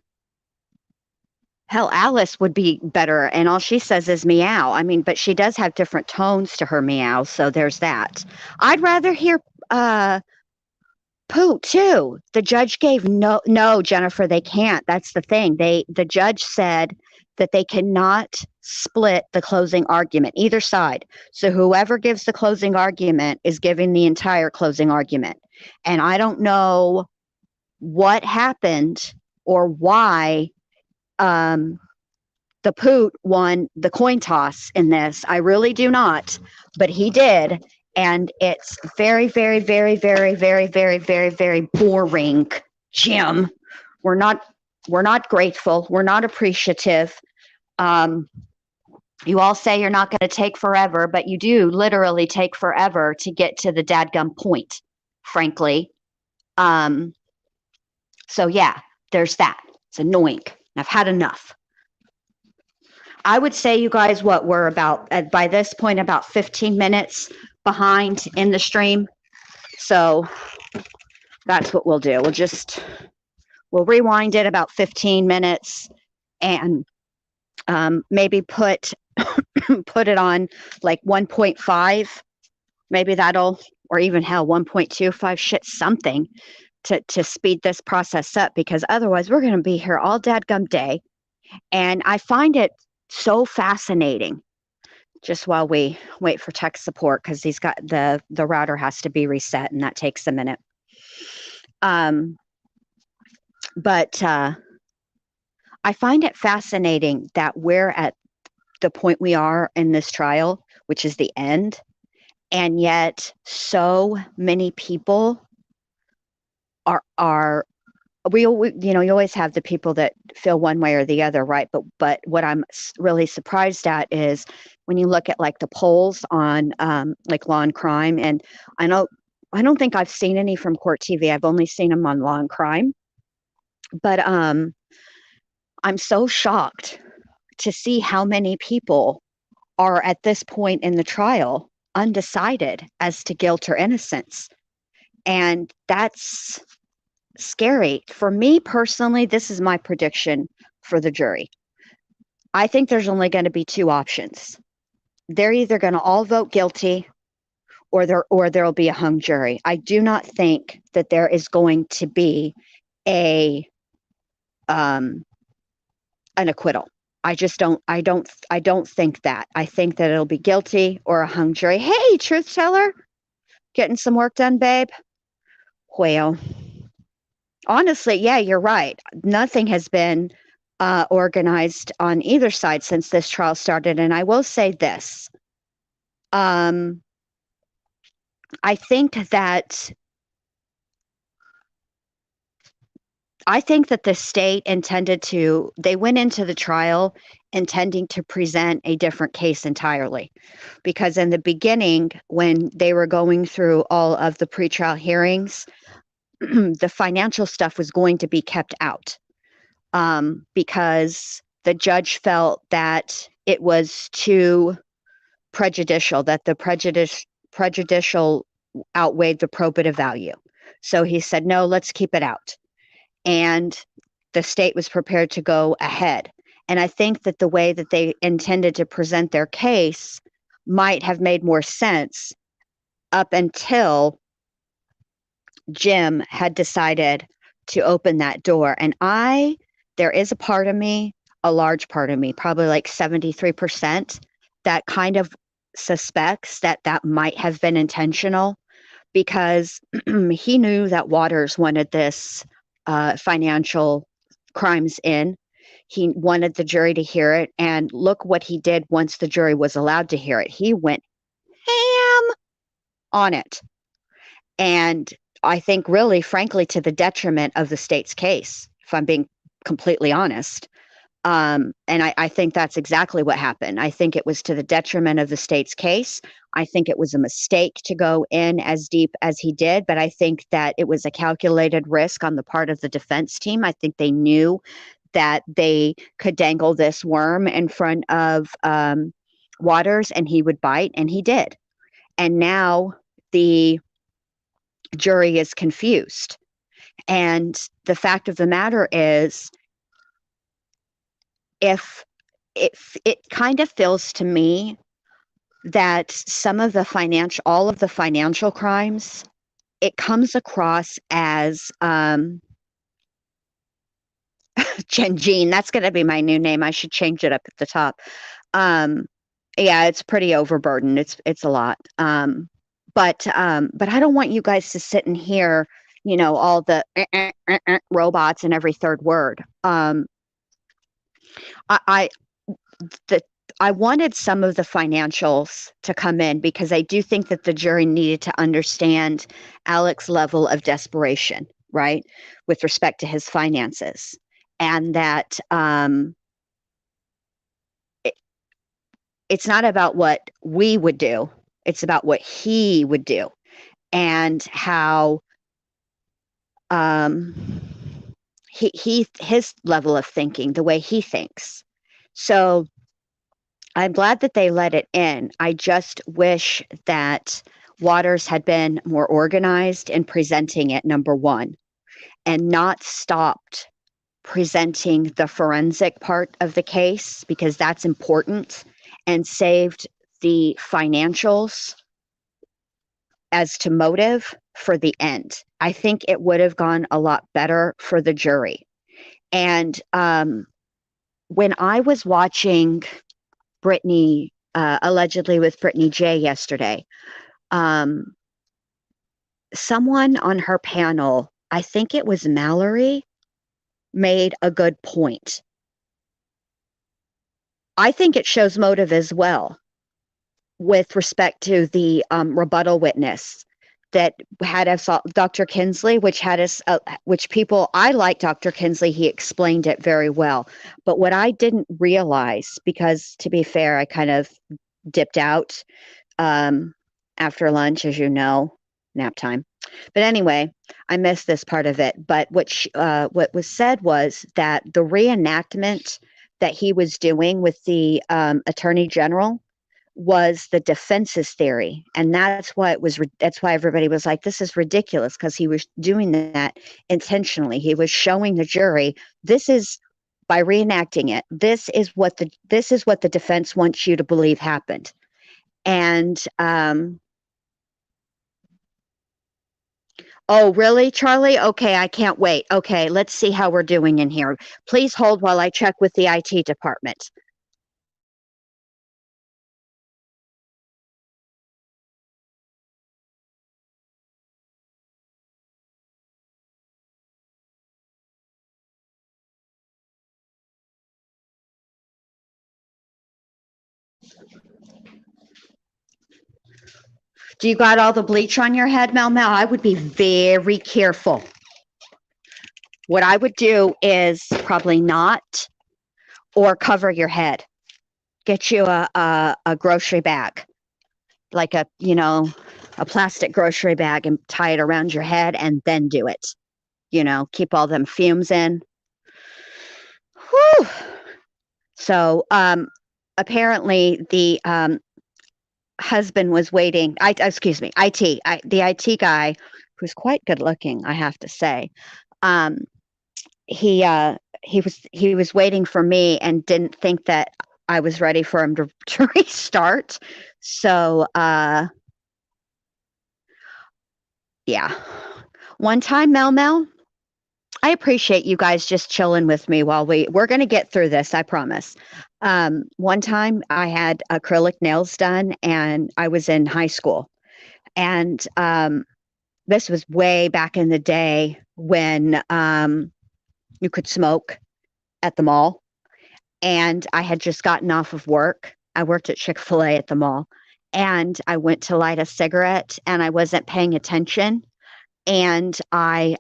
Hell, Alice would be better, and all she says is meow. I mean, but she does have different tones to her meow, so there's that. I'd rather hear Pooh too. The judge gave no, Jennifer, they can't. That's the thing. The judge said that they cannot split the closing argument, either side. So whoever gives the closing argument is giving the entire closing argument. And I don't know what happened or why the Poot won the coin toss in this. I really do not, but he did. And it's very, very, very, very, very, very, very, very boring, Jim. We're not grateful. We're not appreciative. You all say you're not going to take forever, but you do literally take forever to get to the dadgum point, frankly. So yeah, there's that. It's annoying. I've had enough. I would say you guys, what we're about by this point, about 15 minutes behind in the stream. So that's what we'll do. We'll rewind it about 15 minutes and maybe put it on like 1.5. Maybe that'll, or even hell, 1.25, shit, something to speed this process up, because otherwise we're going to be here all dadgum day. And I find it so fascinating, just while we wait for tech support, because he's got the router has to be reset and that takes a minute. But I find it fascinating that we're at the point we are in this trial, which is the end, and yet so many people are we you know, you always have the people that feel one way or the other, right? But what I'm really surprised at is when you look at like the polls on like Law and Crime, and I don't think I've seen any from Court TV. I've only seen them on Law and Crime, but I'm so shocked to see how many people are at this point in the trial undecided as to guilt or innocence, and that's scary. For me personally, this is my prediction for the jury. I think there's only going to be two options. They're either going to all vote guilty or there'll be a hung jury. I do not think that there is going to be an acquittal. I don't think that. I think that it'll be guilty or a hung jury. Hey, truth teller, getting some work done, babe? Well, honestly, yeah, you're right. Nothing has been organized on either side since this trial started. And I will say this. I think that the state they went into the trial intending to present a different case entirely. Because in the beginning, when they were going through all of the pretrial hearings, the financial stuff was going to be kept out, because the judge felt that it was too prejudicial, that the prejudicial outweighed the probative value. So he said, no, let's keep it out. And the state was prepared to go ahead. And I think that the way that they intended to present their case might have made more sense up until Jim had decided to open that door. And there is a part of me, a large part of me, probably like 73%, that kind of suspects that might have been intentional, because he knew that Waters wanted this financial crimes in. He wanted the jury to hear it. And look what he did once the jury was allowed to hear it. He went ham on it. And I think really, frankly, to the detriment of the state's case, if I'm being completely honest. And I think that's exactly what happened. I think it was to the detriment of the state's case. I think it was a mistake to go in as deep as he did, but I think that it was a calculated risk on the part of the defense team. I think they knew that they could dangle this worm in front of Waters and he would bite, and he did. And now the jury is confused. And the fact of the matter is, if it kind of feels to me that all of the financial crimes, it comes across as Jean, that's going to be my new name. I should change it up at the top. Yeah, it's pretty overburdened. It's a lot. But I don't want you guys to sit and hear, all the robots and every third word. I wanted some of the financials to come in because I do think that the jury needed to understand Alex's level of desperation, right, with respect to his finances, and that it's not about what we would do. It's about what he would do and how his level of thinking, the way he thinks. So I'm glad that they let it in. I just wish that Waters had been more organized in presenting it, number one, and not stopped presenting the forensic part of the case, because that's important, and saved the financials as to motive for the end. I think it would have gone a lot better for the jury. And when I was watching Brittany, allegedly with Brittany J yesterday, someone on her panel, I think it was Mallory, made a good point. I think it shows motive as well with respect to the rebuttal witness that had us, Dr. Kinsley, which had us, which people, I like Dr. Kinsley, he explained it very well. But what I didn't realize, because to be fair, I kind of dipped out after lunch, as you know, nap time. But anyway, I missed this part of it. But what was said was that the reenactment that he was doing with the Attorney General was the defense's theory, and that's why it was. That's why everybody was like, "This is ridiculous," because he was doing that intentionally. He was showing the jury, this is, by reenacting it, this is what the defense wants you to believe happened. And oh, really, Charlie? Okay, I can't wait. Okay, let's see how we're doing in here. Please hold while I check with the IT department. Do you got all the bleach on your head, Mel? I would be very careful. What I would do is probably not, or cover your head. Get you a grocery bag, like a plastic grocery bag, and tie it around your head, and then do it. Keep all them fumes in. Whew. So apparently the husband was waiting. The IT guy, who's quite good looking, I have to say. He was waiting for me and didn't think that I was ready for him to restart. So yeah. One time, Mel, I appreciate you guys just chilling with me while we're going to get through this, I promise. One time I had acrylic nails done, and I was in high school. And this was way back in the day when you could smoke at the mall. And I had just gotten off of work. I worked at Chick-fil-A at the mall. And I went to light a cigarette, and I wasn't paying attention. And I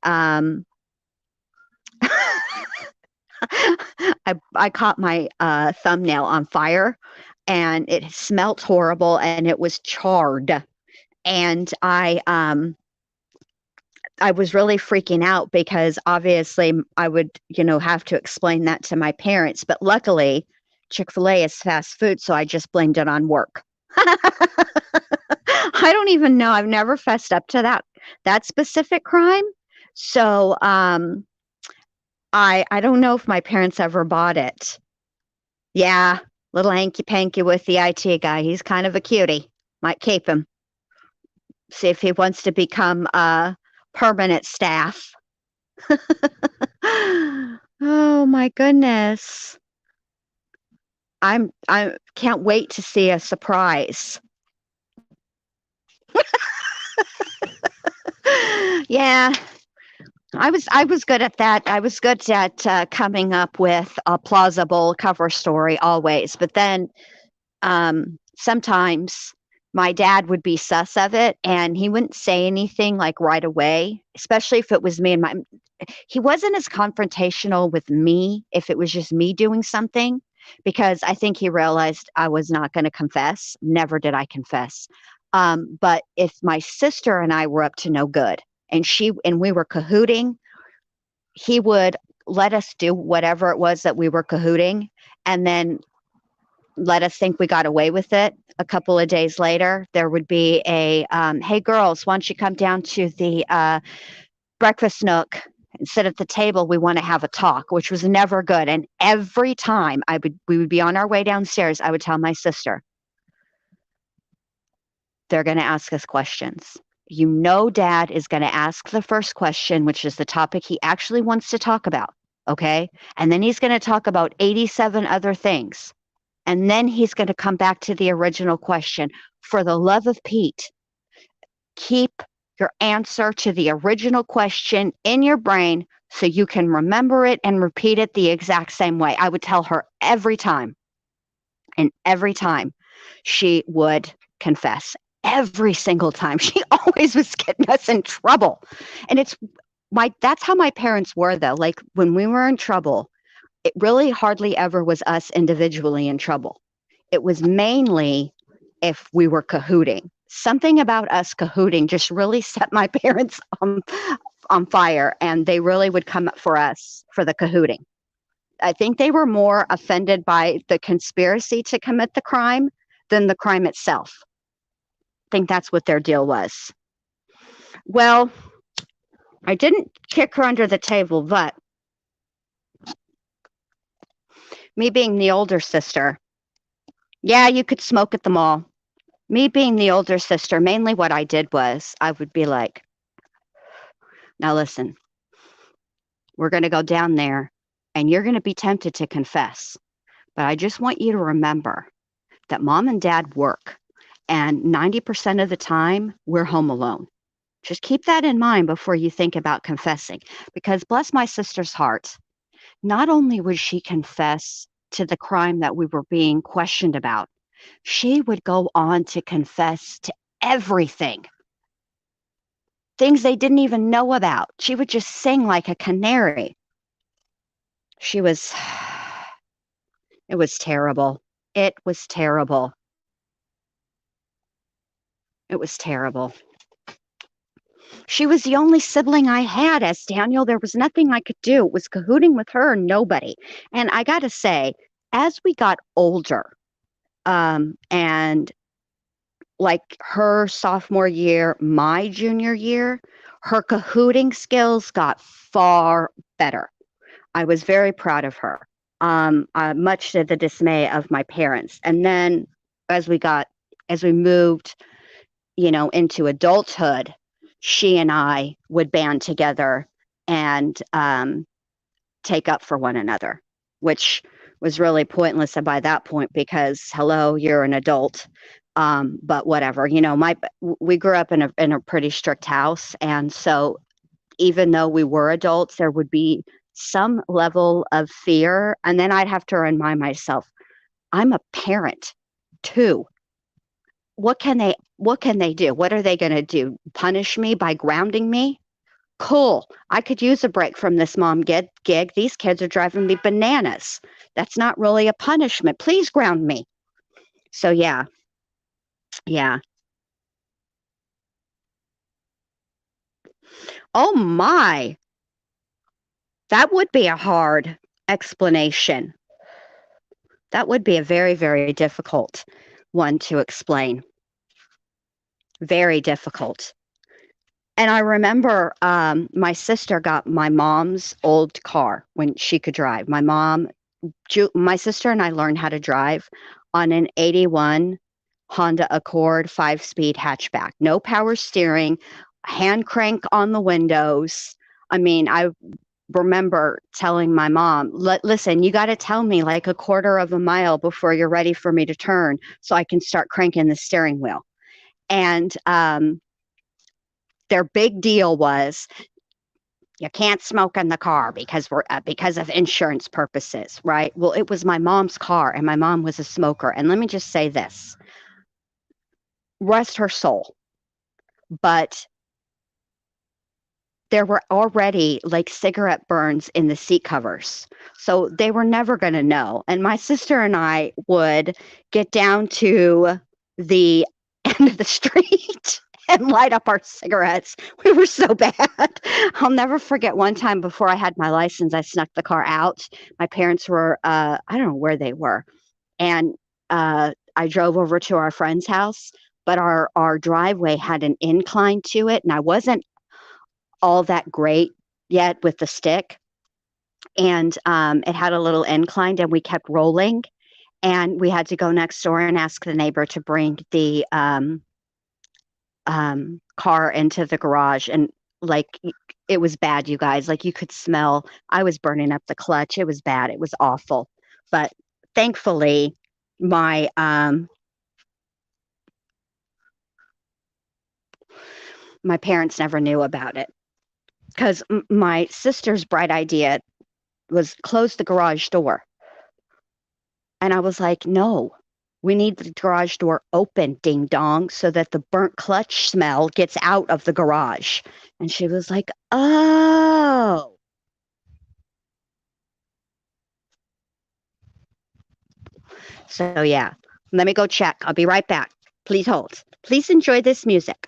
caught my thumbnail on fire, and it smelt horrible, and it was charred. And I was really freaking out, because obviously I would, have to explain that to my parents. But luckily, Chick-fil-A is fast food, so I just blamed it on work. I don't even know. I've never fessed up to that specific crime. So I don't know if my parents ever bought it. Yeah, little hanky-panky with the IT guy. He's kind of a cutie. Might keep him. See if he wants to become permanent staff. Oh my goodness. I can't wait to see a surprise. Yeah. I was good at that. I was good at coming up with a plausible cover story always. But then sometimes my dad would be sus of it, and he wouldn't say anything like right away, especially if it was me and he wasn't as confrontational with me if it was just me doing something. because I think he realized I was not going to confess. Never did I confess. But if my sister and I were up to no good and we were cahooting, he would let us do whatever it was that we were cahooting and then let us think we got away with it. A couple of days later, there would be a, hey girls, why don't you come down to the breakfast nook and sit at the table? We want to have a talk, which was never good. And every time we would be on our way downstairs, I would tell my sister, they're going to ask us questions. You know, Dad is going to ask the first question, which is the topic he actually wants to talk about. Okay. And then he's going to talk about 87 other things. And then he's going to come back to the original question. For the love of Pete, keep your answer to the original question in your brain so you can remember it and repeat it the exact same way. I would tell her every time. And every time she would confess. Every single time. She always was getting us in trouble. And that's how my parents were, though. Like when we were in trouble, it really hardly ever was us individually in trouble. It was mainly if we were cahooting. Something about us cahooting just really set my parents on fire, and they really would come up for us for the cahooting. I think they were more offended by the conspiracy to commit the crime than the crime itself. I think that's what their deal was. Well, I didn't kick her under the table, but me being the older sister, yeah, you could smoke at the mall. Me being the older sister, mainly what I did was I would be like, now listen, we're going to go down there and you're going to be tempted to confess. But I just want you to remember that Mom and Dad work, and 90% of the time we're home alone. Just keep that in mind before you think about confessing, because bless my sister's heart, not only would she confess to the crime that we were being questioned about, she would go on to confess to everything. Things they didn't even know about. She would just sing like a canary. It was terrible. It was terrible. It was terrible. She was the only sibling I had, as Daniel. There was nothing I could do. It was cahooting with her and nobody. And I got to say, as we got older, and like her sophomore year, my junior year, her cahooting skills got far better. I was very proud of her, much to the dismay of my parents. And then as we moved, into adulthood, she and I would band together and take up for one another, which was really pointless by that point because, hello, you're an adult. But whatever, we grew up in a pretty strict house. And so even though we were adults, there would be some level of fear. And then I'd have to remind myself, I'm a parent too. What can they do? What are they going to do? Punish me by grounding me? Cool. I could use a break from this mom gig. These kids are driving me bananas. That's not really a punishment. Please ground me. So yeah. Oh my. That would be a hard explanation. That would be a very, very difficult one to explain. Very difficult. And I remember my sister got my mom's old car when she could drive. My sister and I learned how to drive on an 81 Honda Accord 5-speed hatchback. No power steering, hand crank on the windows. I mean, I remember telling my mom, listen, you got to tell me like a quarter of a mile before you're ready for me to turn so I can start cranking the steering wheel. And their big deal was, you can't smoke in the car because of insurance purposes, right? Well, it was my mom's car and my mom was a smoker. And let me just say this, rest her soul. But there were already like cigarette burns in the seat covers. So they were never going to know. And my sister and I would get down to the end of the street and light up our cigarettes. We were so bad. I'll never forget one time before I had my license, I snuck the car out. My parents were, I don't know where they were. And I drove over to our friend's house, but our driveway had an incline to it. And I wasn't all that great yet with the stick. And it had a little incline and we kept rolling. And we had to go next door and ask the neighbor to bring the car into the garage. And like, it was bad, you guys. Like, you could smell, I was burning up the clutch. It was bad. It was awful. But thankfully, my my parents never knew about it, because my sister's bright idea was close the garage door. And I was like, no, we need the garage door open, ding dong, so that the burnt clutch smell gets out of the garage. And she was like, oh. So yeah, let me go check. I'll be right back. Please hold. Please enjoy this music.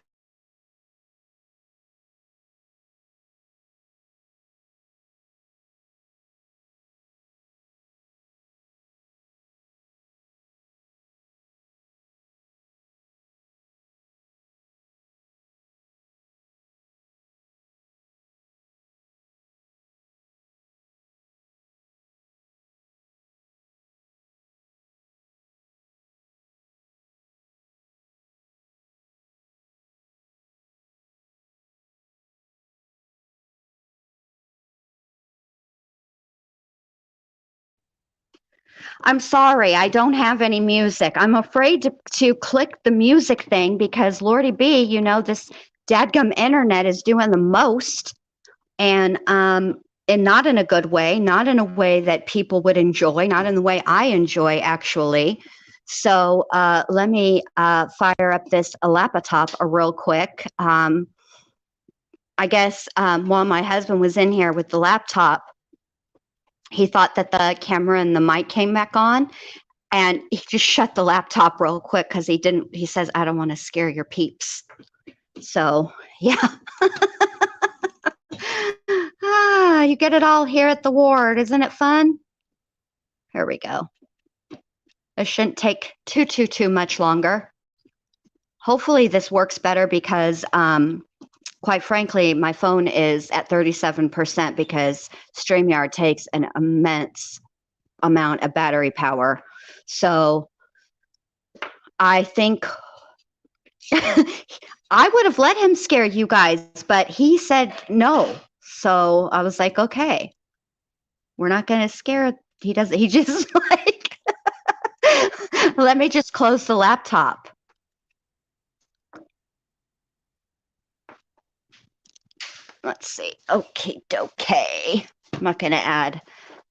I'm sorry, I don't have any music. I'm afraid to click the music thing because Lordy B, you know, this dadgum internet is doing the most, and not in a good way, not in a way that people would enjoy, not in the way I enjoy actually. So let me fire up this laptop real quick. I guess while my husband was in here with the laptop, he thought that the camera and the mic came back on, and he just shut the laptop real quick because he says, I don't want to scare your peeps. So yeah. You get it all here at the ward. Isn't it fun? Here we go. It shouldn't take too much longer. Hopefully this works better because quite frankly, my phone is at 37% because StreamYard takes an immense amount of battery power. So I think I would have let him scare you guys, but he said no. So I was like, okay, we're not going to scare. He just like, let me just close the laptop. Let's see. Okay. I'm not going to add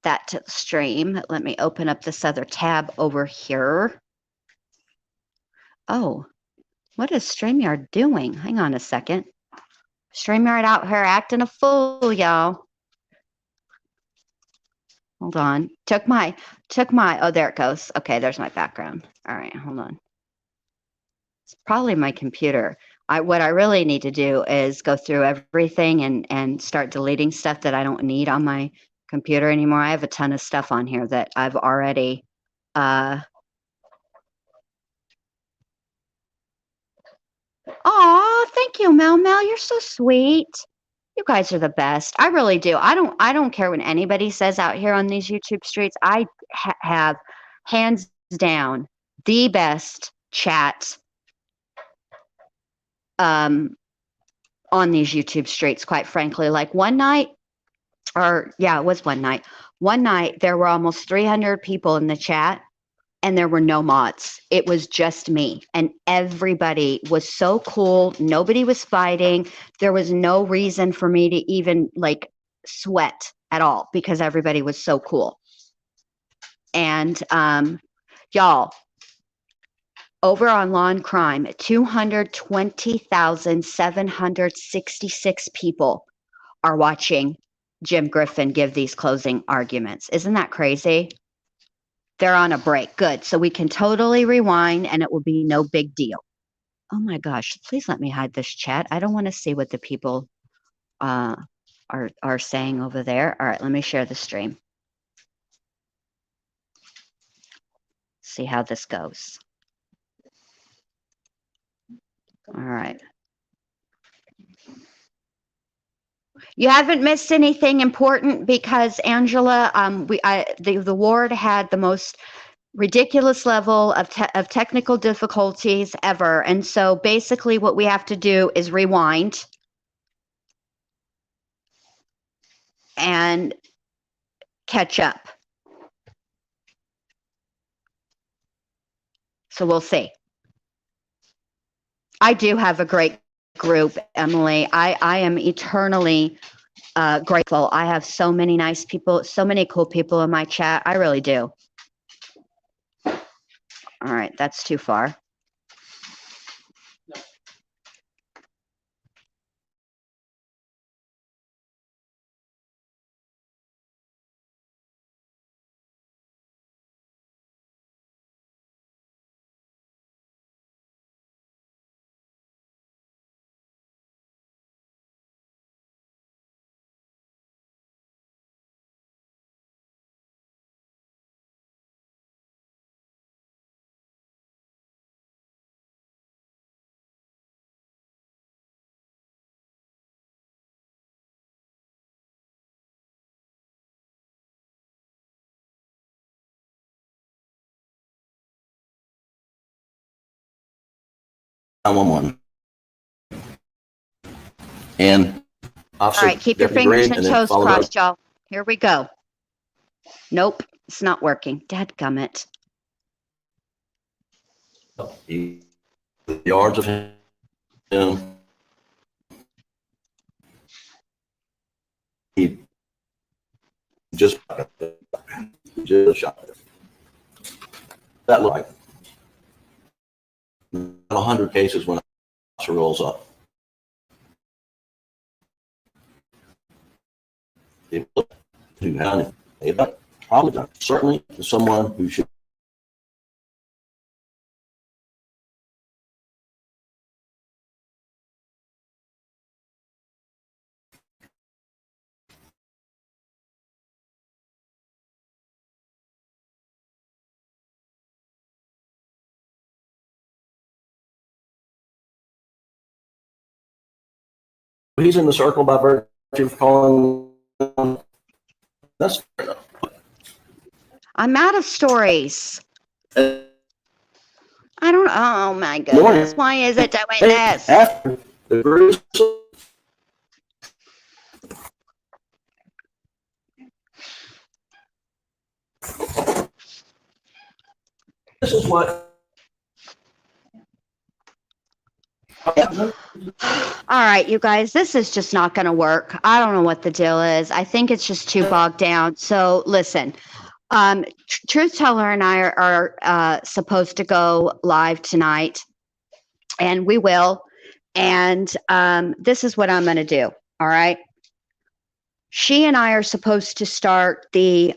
that to the stream. Let me open up this other tab over here. Oh, what is StreamYard doing? Hang on a second. StreamYard out here acting a fool, y'all. Hold on. Took my, oh, there it goes. Okay, there's my background. All right, hold on. It's probably my computer. What I really need to do is go through everything and start deleting stuff that I don't need on my computer anymore. I have a ton of stuff on here that I've already Aw, thank you, Mel. You're so sweet. You guys are the best. I really do. I don't care what anybody says out here on these YouTube streets. I have hands down the best chat on these YouTube streets, quite frankly. Like one night, or yeah, it was one night. One night there were almost 300 people in the chat and there were no mods. It was just me, and everybody was so cool. Nobody was fighting. There was no reason for me to even like sweat at all because everybody was so cool. And y'all, over on Law and Crime, 220,766 people are watching Jim Griffin give these closing arguments. Isn't that crazy? They're on a break. Good. So we can totally rewind and it will be no big deal. Oh my gosh, please let me hide this chat. I don't want to see what the people are saying over there. All right, let me share the stream. See how this goes. All right. You haven't missed anything important because Angela, the ward had the most ridiculous level of technical difficulties ever, and so basically what we have to do is rewind and catch up. So we'll see. I do have a great group, Emily. I am eternally grateful. I have so many nice people, so many cool people in my chat. I really do. All right, that's too far. One. And All right, keep your fingers and toes crossed, y'all. Here we go. Nope, it's not working. Dadgummit. The yards of him. He just shot it. That looked like 100 cases when officer rolls up. They look who had it. They've done it. Probably done it. Certainly to someone who should. He's in the circle by virtue of calling. That's fair enough. I'm out of stories. Uh, I don't. Oh my goodness! Why is it doing this? After the group. This is what. All right, you guys, this is just not going to work. I don't know what the deal is. I think it's just too bogged down. So listen, Truth Teller and I are supposed to go live tonight, and we will. And this is what I'm going to do. All right. She and I are supposed to start the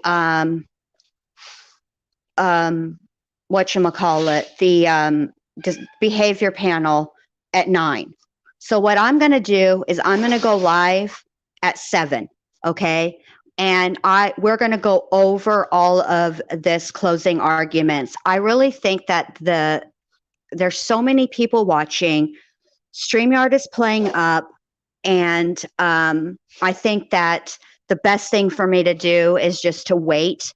whatchamacallit, the behavior panel at 9. So what I'm going to do is I'm going to go live at 7. Okay. And we're going to go over all of this closing arguments. I really think that there's so many people watching. StreamYard is playing up. And I think that the best thing for me to do is just to wait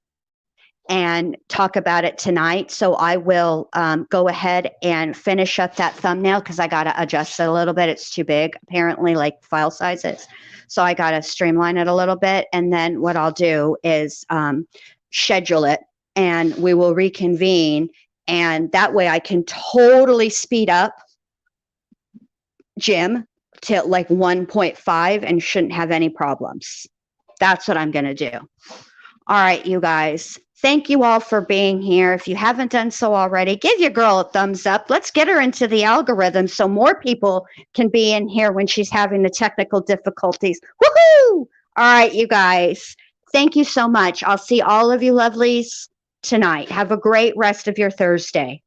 and talk about it tonight. So I will go ahead and finish up that thumbnail because I got to adjust it a little bit. It's too big, apparently, like file sizes. So I got to streamline it a little bit. And then what I'll do is schedule it and we will reconvene. And that way I can totally speed up Jim to like 1.5 and shouldn't have any problems. That's what I'm going to do. All right, you guys. Thank you all for being here. If you haven't done so already, give your girl a thumbs up. Let's get her into the algorithm so more people can be in here when she's having the technical difficulties. Woohoo! All right, you guys. Thank you so much. I'll see all of you lovelies tonight. Have a great rest of your Thursday.